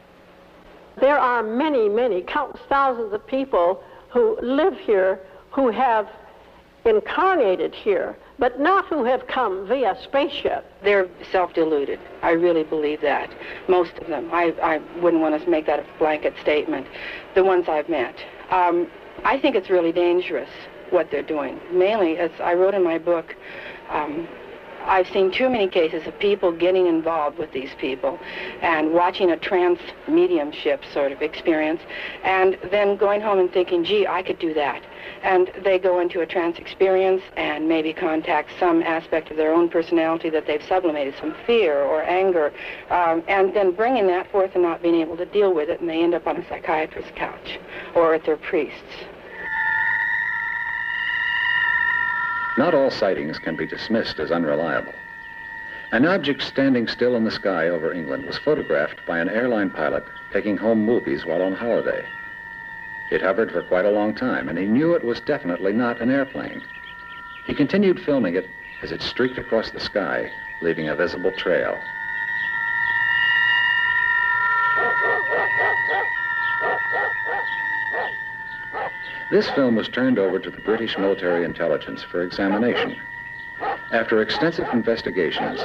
Speaker 8: There are many, many, countless thousands of people who live here, who have incarnated here, but not who have come via spaceship.
Speaker 2: They're self-deluded. I really believe that. Most of them. I wouldn't want to make that a blanket statement. The ones I've met. I think it's really dangerous what they're doing. Mainly, as I wrote in my book, I've seen too many cases of people getting involved with these people and watching a trance mediumship sort of experience and then going home and thinking, gee, I could do that. And they go into a trance experience and maybe contact some aspect of their own personality that they've sublimated, some fear or anger, and then bringing that forth and not being able to deal with it, and they end up on a psychiatrist's couch or at their priest's.
Speaker 3: Not all sightings can be dismissed as unreliable. An object standing still in the sky over England was photographed by an airline pilot taking home movies while on holiday. It hovered for quite a long time, and he knew it was definitely not an airplane. He continued filming it as it streaked across the sky, leaving a visible trail. This film was turned over to the British military intelligence for examination. After extensive investigations,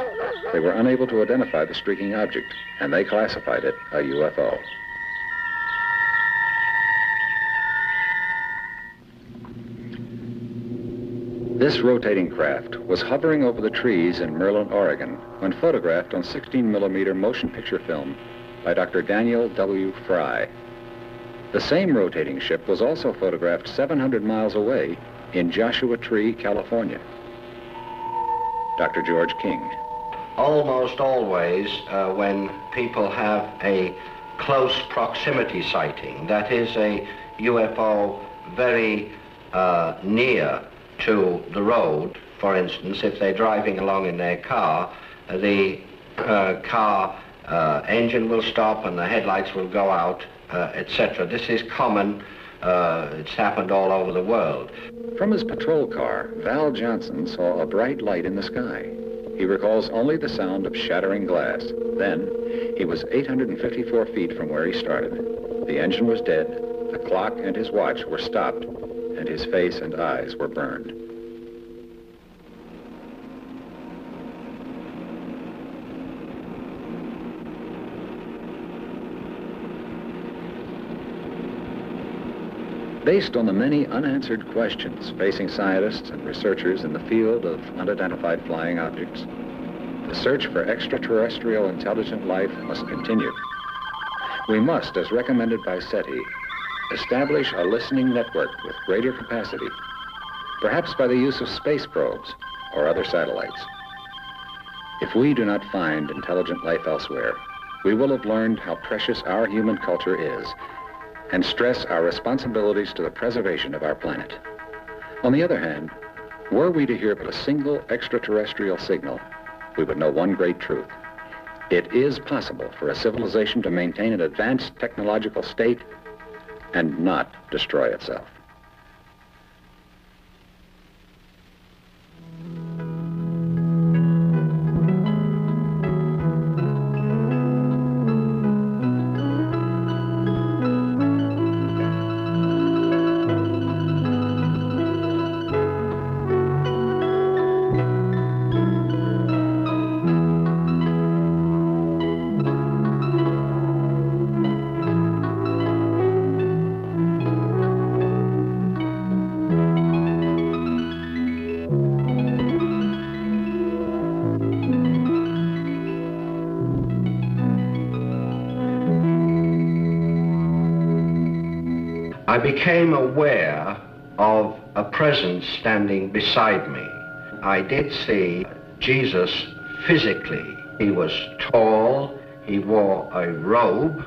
Speaker 3: they were unable to identify the streaking object, and they classified it a UFO. This rotating craft was hovering over the trees in Merlin, Oregon, when photographed on 16mm motion picture film by Dr. Daniel W. Fry. The same rotating ship was also photographed 700 miles away in Joshua Tree, California. Dr. George King.
Speaker 5: Almost always when people have a close proximity sighting, that is a UFO very near to the road, for instance, if they're driving along in their car, the car engine will stop and the headlights will go out, etc. This is common. It's happened all over the world.
Speaker 3: From his patrol car, Val Johnson saw a bright light in the sky. He recalls only the sound of shattering glass. Then, he was 854 feet from where he started. The engine was dead, the clock and his watch were stopped, and his face and eyes were burned. Based on the many unanswered questions facing scientists and researchers in the field of unidentified flying objects, the search for extraterrestrial intelligent life must continue. We must, as recommended by SETI, establish a listening network with greater capacity, perhaps by the use of space probes or other satellites. If we do not find intelligent life elsewhere, we will have learned how precious our human culture is and stress our responsibilities to the preservation of our planet. On the other hand, were we to hear but a single extraterrestrial signal, we would know one great truth. It is possible for a civilization to maintain an advanced technological state and not destroy itself.
Speaker 5: I became aware of a presence standing beside me. I did see Jesus physically. He was tall, he wore a robe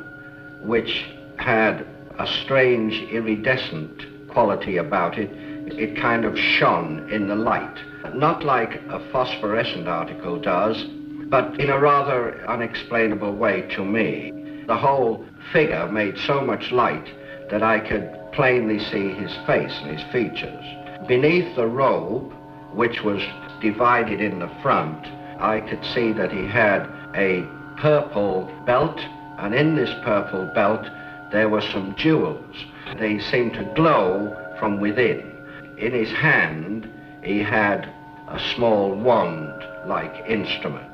Speaker 5: which had a strange iridescent quality about it. It kind of shone in the light. not like a phosphorescent article does, but in a rather unexplainable way to me. The whole figure made so much light that I could plainly see his face and his features. Beneath the robe, which was divided in the front, I could see that he had a purple belt, and in this purple belt there were some jewels. They seemed to glow from within. In his hand he had a small wand-like instrument.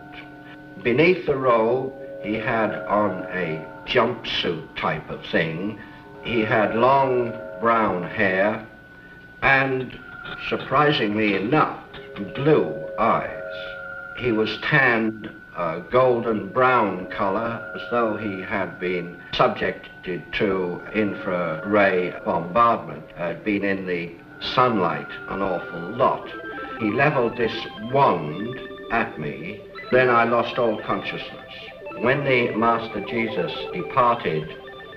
Speaker 5: Beneath the robe he had on a jumpsuit type of thing. He had long brown hair and, surprisingly enough, blue eyes. He was tanned a golden brown color, as though he had been subjected to infrared bombardment, had been in the sunlight an awful lot. He leveled this wand at me, then I lost all consciousness. When the Master Jesus departed,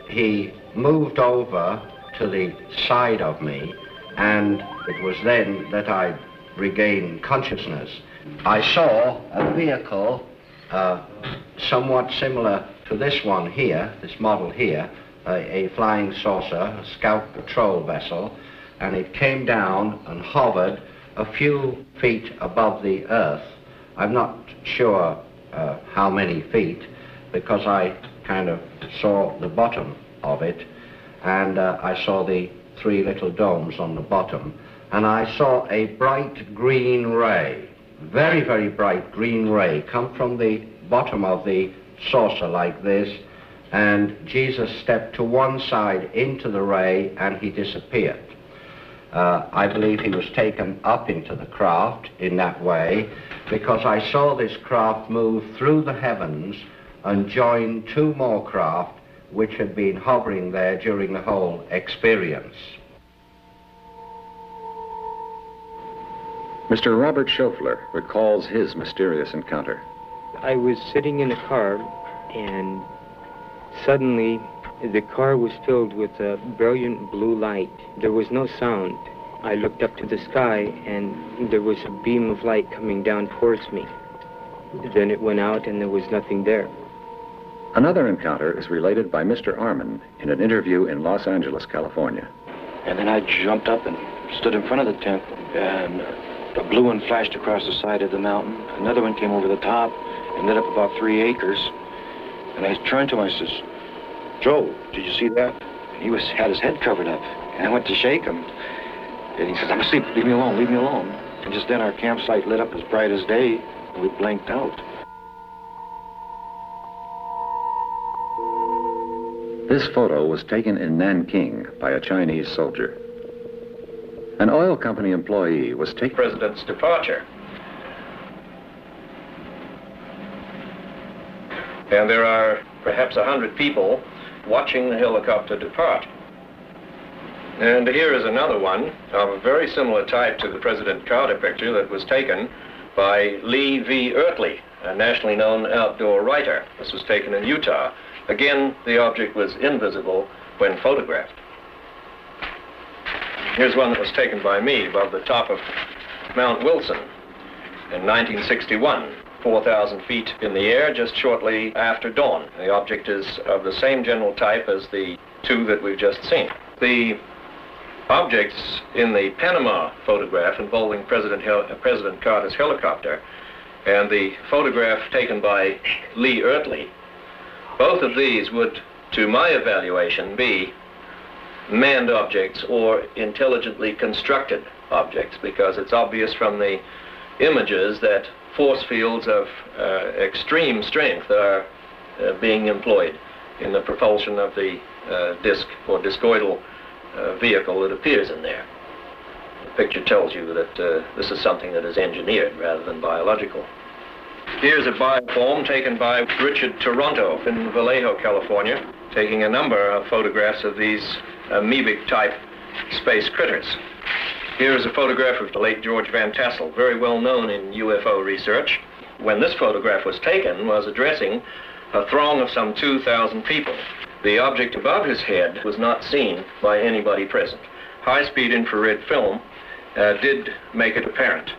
Speaker 5: he moved over to the side of me, and it was then that I regained consciousness. I saw a vehicle somewhat similar to this one here, this model here, a flying saucer, a scout patrol vessel, and it came down and hovered a few feet above the earth. I'm not sure how many feet, because I kind of saw the bottom of it, and I saw the three little domes on the bottom, and I saw a bright green ray, very, very bright green ray, come from the bottom of the saucer like this, and Jesus stepped to one side into the ray and he disappeared. I believe he was taken up into the craft in that way, because I saw this craft move through the heavens and join two more craft which had been hovering there during the whole experience.
Speaker 3: Mr. Robert Schofler recalls his mysterious encounter.
Speaker 7: I was sitting in a car, and suddenly the car was filled with a brilliant blue light. There was no sound. I looked up to the sky, and there was a beam of light coming down towards me. Then it went out, and there was nothing there.
Speaker 3: Another encounter is related by Mr. Armin in an interview in Los Angeles, California.
Speaker 9: And then I jumped up and stood in front of the tent, and a blue one flashed across the side of the mountain. Another one came over the top and lit up about 3 acres. And I turned to him, I says, "Joe, did you see that?" And he had his head covered up. And I went to shake him. And he says, "I'm asleep, leave me alone, leave me alone." And just then our campsite lit up as bright as day, and we blanked out.
Speaker 3: This photo was taken in Nanking by a Chinese soldier. An oil company employee was taking
Speaker 4: President's departure. And there are perhaps 100 people watching the helicopter depart. And here is another one of a very similar type to the President Carter picture that was taken by Lee V. Ertley, a nationally known outdoor writer. This was taken in Utah. Again, the object was invisible when photographed. Here's one that was taken by me above the top of Mount Wilson in 1961, 4,000 feet in the air, just shortly after dawn. The object is of the same general type as the two that we've just seen. The objects in the Panama photograph involving President Carter's helicopter and the photograph taken by Lee Ertley, both of these would, to my evaluation, be manned objects or intelligently constructed objects, because it's obvious from the images that force fields of extreme strength are being employed in the propulsion of the disc or discoidal vehicle that appears in there. The picture tells you that this is something that is engineered rather than biological. Here's a bioform taken by Richard Toronto in Vallejo, California, taking a number of photographs of these amoebic-type space critters. Here is a photograph of the late George Van Tassel, very well known in UFO research. When this photograph was taken, was addressing a throng of some 2,000 people. The object above his head was not seen by anybody present. High-speed infrared film did make it apparent.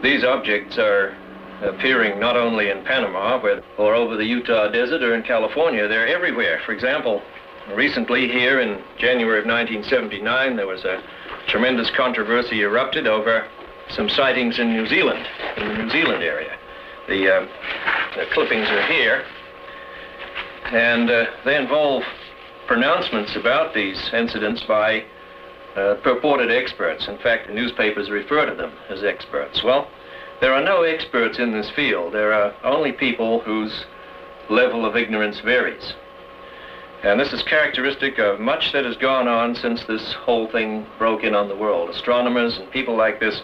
Speaker 4: These objects are appearing not only in Panama, or over the Utah Desert, or in California. They're everywhere. For example, recently here in January of 1979, there was a tremendous controversy erupted over some sightings in New Zealand, in the New Zealand area. The clippings are here, and they involve pronouncements about these incidents by purported experts. In fact, the newspapers refer to them as experts. Well, there are no experts in this field. There are only people whose level of ignorance varies. And this is characteristic of much that has gone on since this whole thing broke in on the world. Astronomers and people like this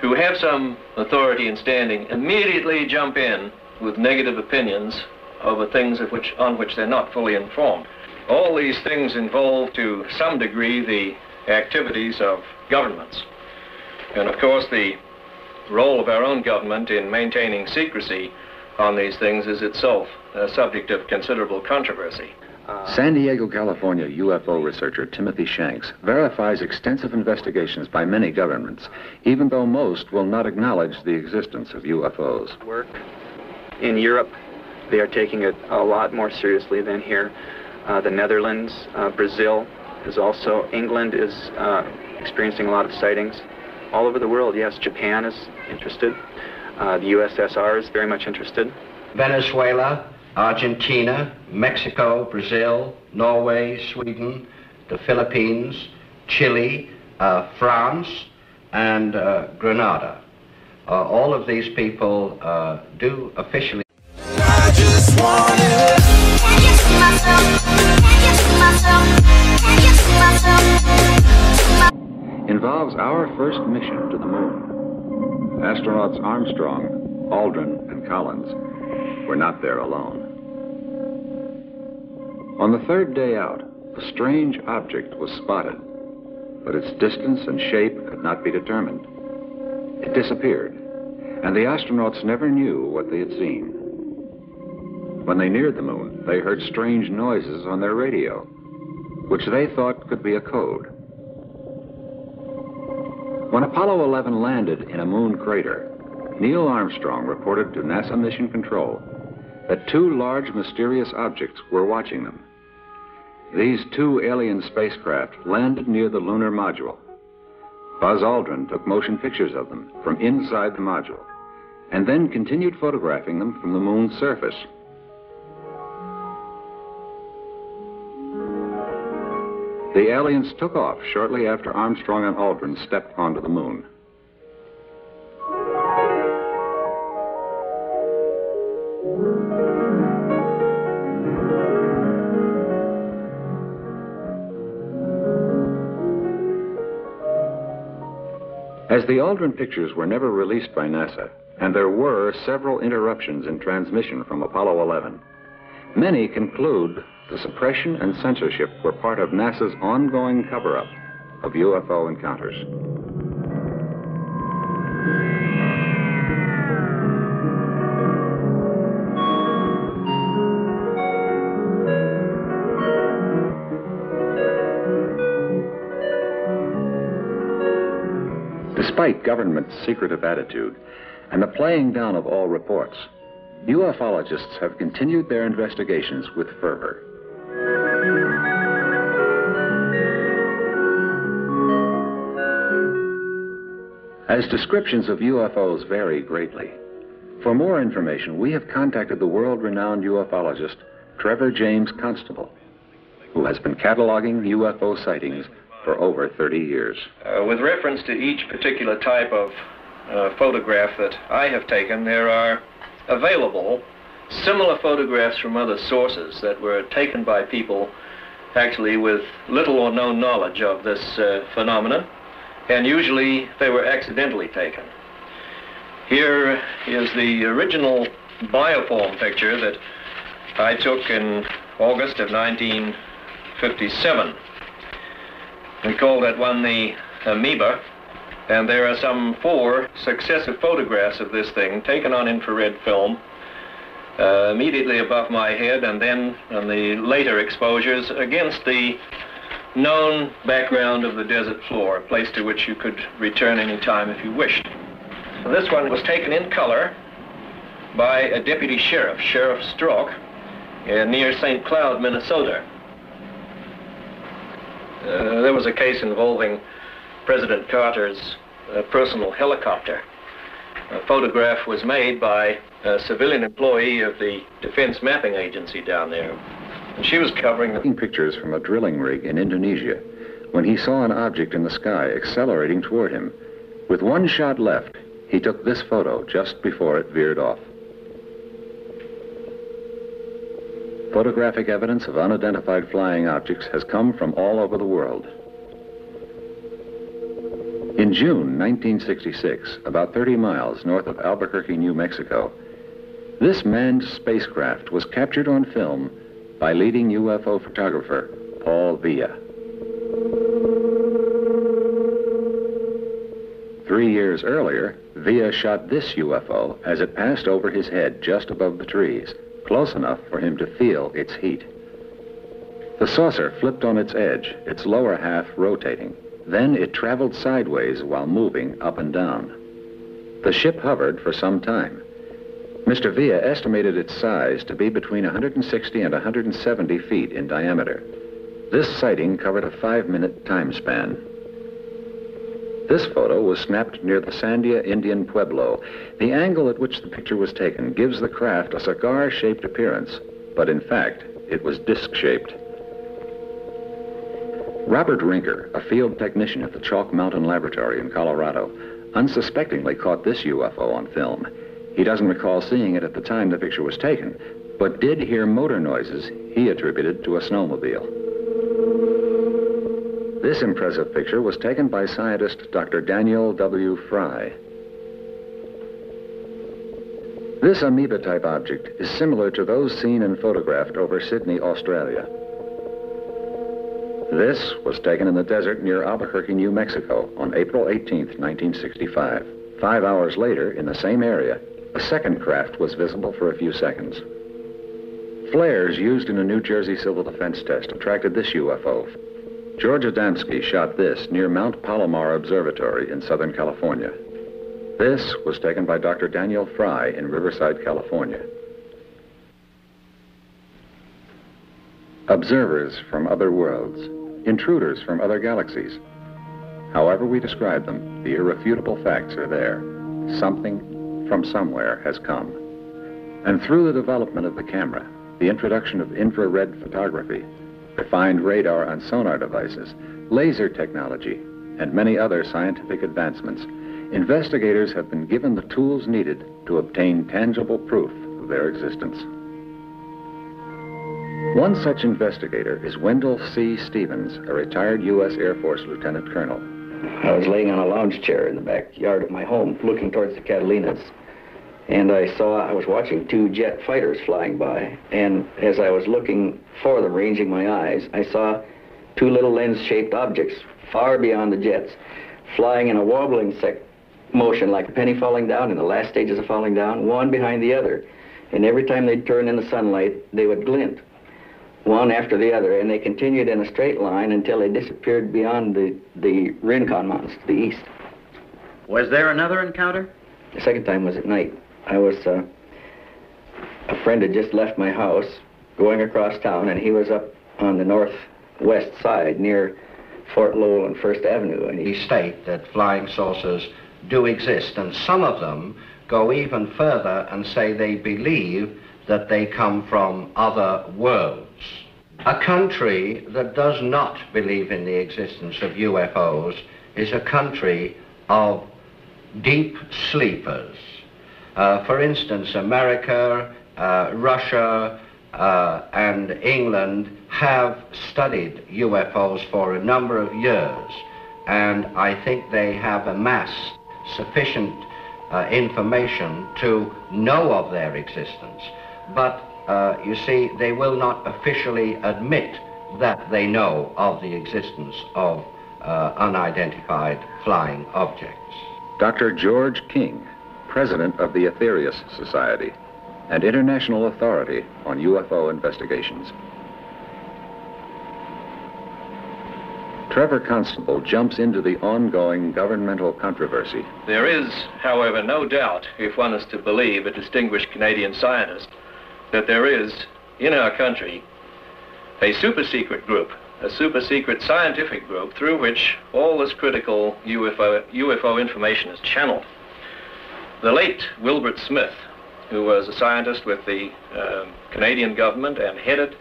Speaker 4: who have some authority and standing immediately jump in with negative opinions over things on which they're not fully informed. All these things involve, to some degree, the activities of governments. And of course, the role of our own government in maintaining secrecy on these things is itself a subject of considerable controversy.
Speaker 3: San Diego, California UFO researcher Timothy Shanks verifies extensive investigations by many governments, even though most will not acknowledge the existence of UFOs.
Speaker 6: Work in Europe, they are taking it a lot more seriously than here. The Netherlands, Brazil is also, England is experiencing a lot of sightings. All over the world, yes, Japan is interested. The USSR is very much interested.
Speaker 5: Venezuela, Argentina, Mexico, Brazil, Norway, Sweden, the Philippines, Chile, France, and Grenada. All of these people do officially.
Speaker 13: I just wanna
Speaker 3: involves our first mission to the moon. Astronauts Armstrong, Aldrin, and Collins were not there alone. On the third day out, a strange object was spotted, but its distance and shape could not be determined. It disappeared, and the astronauts never knew what they had seen. When they neared the moon, they heard strange noises on their radio, which they thought could be a code. When Apollo 11 landed in a moon crater, Neil Armstrong reported to NASA Mission Control that two large mysterious objects were watching them. These two alien spacecraft landed near the lunar module. Buzz Aldrin took motion pictures of them from inside the module, and then continued photographing them from the moon's surface. The aliens took off shortly after Armstrong and Aldrin stepped onto the moon. As the Aldrin pictures were never released by NASA, and there were several interruptions in transmission from Apollo 11, many conclude the suppression and censorship were part of NASA's ongoing cover-up of UFO encounters. Despite government's secretive attitude and the playing down of all reports, ufologists have continued their investigations with fervor. As descriptions of UFOs vary greatly, for more information, we have contacted the world-renowned ufologist Trevor James Constable, who has been cataloging UFO sightings for over 30 years.
Speaker 4: With reference to each particular type of photograph that I have taken, there are available similar photographs from other sources that were taken by people actually with little or no knowledge of this phenomenon, and usually they were accidentally taken. Here is the original bioform picture that I took in August of 1957. We call that one the amoeba, and there are some 4 successive photographs of this thing taken on infrared film immediately above my head, and then on the later exposures against the known background of the desert floor, a place to which you could return any time if you wished. This one was taken in color by a deputy sheriff, Sheriff Stroke, near St. Cloud, Minnesota. There was a case involving President Carter's personal helicopter. A photograph was made by a civilian employee of the Defense Mapping Agency down there. And she was taking
Speaker 3: pictures from a drilling rig in Indonesia when he saw an object in the sky accelerating toward him. With one shot left, he took this photo just before it veered off. Photographic evidence of unidentified flying objects has come from all over the world. In June 1966, about 30 miles north of Albuquerque, New Mexico, this manned spacecraft was captured on film by leading UFO photographer Paul Villa. 3 years earlier, Villa shot this UFO as it passed over his head just above the trees, close enough for him to feel its heat. The saucer flipped on its edge, its lower half rotating. Then it traveled sideways while moving up and down. The ship hovered for some time. Mr. Villa estimated its size to be between 160 and 170 feet in diameter. This sighting covered a 5-minute time span. This photo was snapped near the Sandia Indian Pueblo. The angle at which the picture was taken gives the craft a cigar-shaped appearance, but in fact, it was disc-shaped. Robert Rinker, a field technician at the Chalk Mountain Laboratory in Colorado, unsuspectingly caught this UFO on film. He doesn't recall seeing it at the time the picture was taken, but did hear motor noises he attributed to a snowmobile. This impressive picture was taken by scientist Dr. Daniel W. Fry. This amoeba-type object is similar to those seen and photographed over Sydney, Australia. This was taken in the desert near Albuquerque, New Mexico on April 18, 1965. 5 hours later, in the same area, a second craft was visible for a few seconds. Flares used in a New Jersey civil defense test attracted this UFO. George Adamski shot this near Mount Palomar Observatory in Southern California. This was taken by Dr. Daniel Fry in Riverside, California. Observers from other worlds, intruders from other galaxies. However we describe them, the irrefutable facts are there. Something from somewhere has come. And through the development of the camera, the introduction of infrared photography, refined radar and sonar devices, laser technology, and many other scientific advancements, investigators have been given the tools needed to obtain tangible proof of their existence. One such investigator is Wendell C. Stevens, a retired U.S. Air Force lieutenant colonel.
Speaker 11: I was laying on a lounge chair in the backyard of my home, looking towards the Catalinas, and I was watching 2 jet fighters flying by, and as I was looking for them, ranging my eyes, I saw 2 little lens-shaped objects far beyond the jets, flying in a wobbling motion like a penny falling down in the last stages of falling down, one behind the other, and every time they'd turn in the sunlight, they would glint, one after the other, and they continued in a straight line until they disappeared beyond the Rincon Mountains to the east.
Speaker 10: Was there another encounter?
Speaker 11: The second time was at night. A friend had just left my house going across town, and he was up on the northwest side near Fort Lowell and First Avenue. And
Speaker 5: he stated that flying saucers do exist, and some of them go even further and say they believe that they come from other worlds. A country that does not believe in the existence of UFOs is a country of deep sleepers. For instance, America, Russia, and England have studied UFOs for a number of years, and I think they have amassed sufficient information to know of their existence. But you see, they will not officially admit that they know of the existence of unidentified flying objects.
Speaker 3: Dr. George King, president of the Aetherius Society, an international authority on UFO investigations. Trevor Constable jumps into the ongoing governmental controversy.
Speaker 4: There is, however, no doubt, if one is to believe a distinguished Canadian scientist, that there is, in our country, a super-secret group, a super-secret scientific group through which all this critical UFO information is channeled. The late Wilbert Smith, who was a scientist with the Canadian government and headed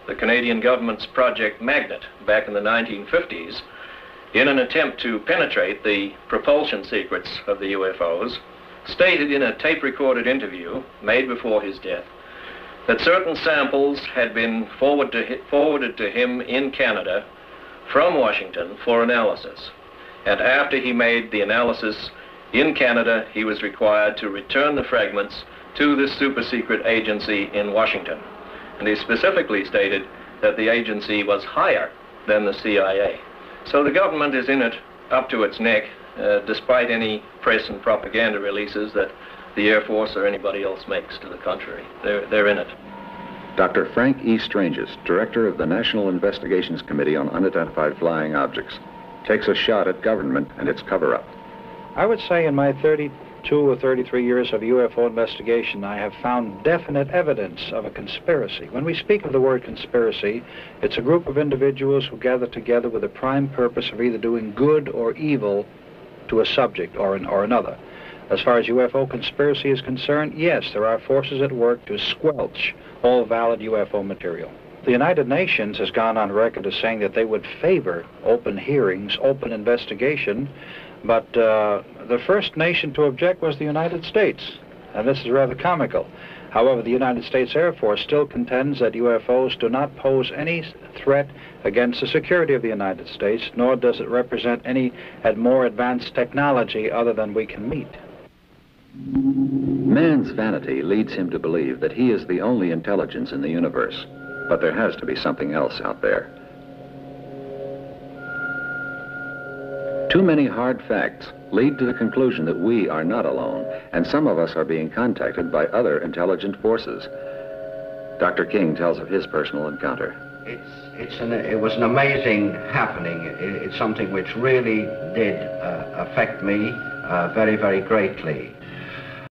Speaker 4: the Canadian government's Project Magnet back in the 1950s, in an attempt to penetrate the propulsion secrets of the UFOs, stated in a tape-recorded interview made before his death that certain samples had been forwarded to him in Canada from Washington for analysis. And after he made the analysis in Canada, he was required to return the fragments to this super-secret agency in Washington. And he specifically stated that the agency was higher than the CIA. So the government is in it up to its neck, despite any press and propaganda releases that the Air Force or anybody else makes to the contrary. They're in it.
Speaker 3: Dr. Frank E. Stranges, director of the National Investigations Committee on Unidentified Flying Objects, takes a shot at government and its cover-up.
Speaker 12: I would say in my 32 or 33 years of UFO investigation, I have found definite evidence of a conspiracy. When we speak of the word conspiracy, it's a group of individuals who gather together with a prime purpose of either doing good or evil to a subject or another. As far as UFO conspiracy is concerned, yes, there are forces at work to squelch all valid UFO material. The United Nations has gone on record as saying that they would favor open hearings, open investigation, but the first nation to object was the United States, and this is rather comical. However, the United States Air Force still contends that UFOs do not pose any threat against the security of the United States, nor does it represent any more advanced technology other than we can meet.
Speaker 3: Man's vanity leads him to believe that he is the only intelligence in the universe, but there has to be something else out there. Too many hard facts lead to the conclusion that we are not alone, and some of us are being contacted by other intelligent forces. Dr. King tells of his personal encounter.
Speaker 5: It was an amazing happening. It's something which really did affect me very, very greatly.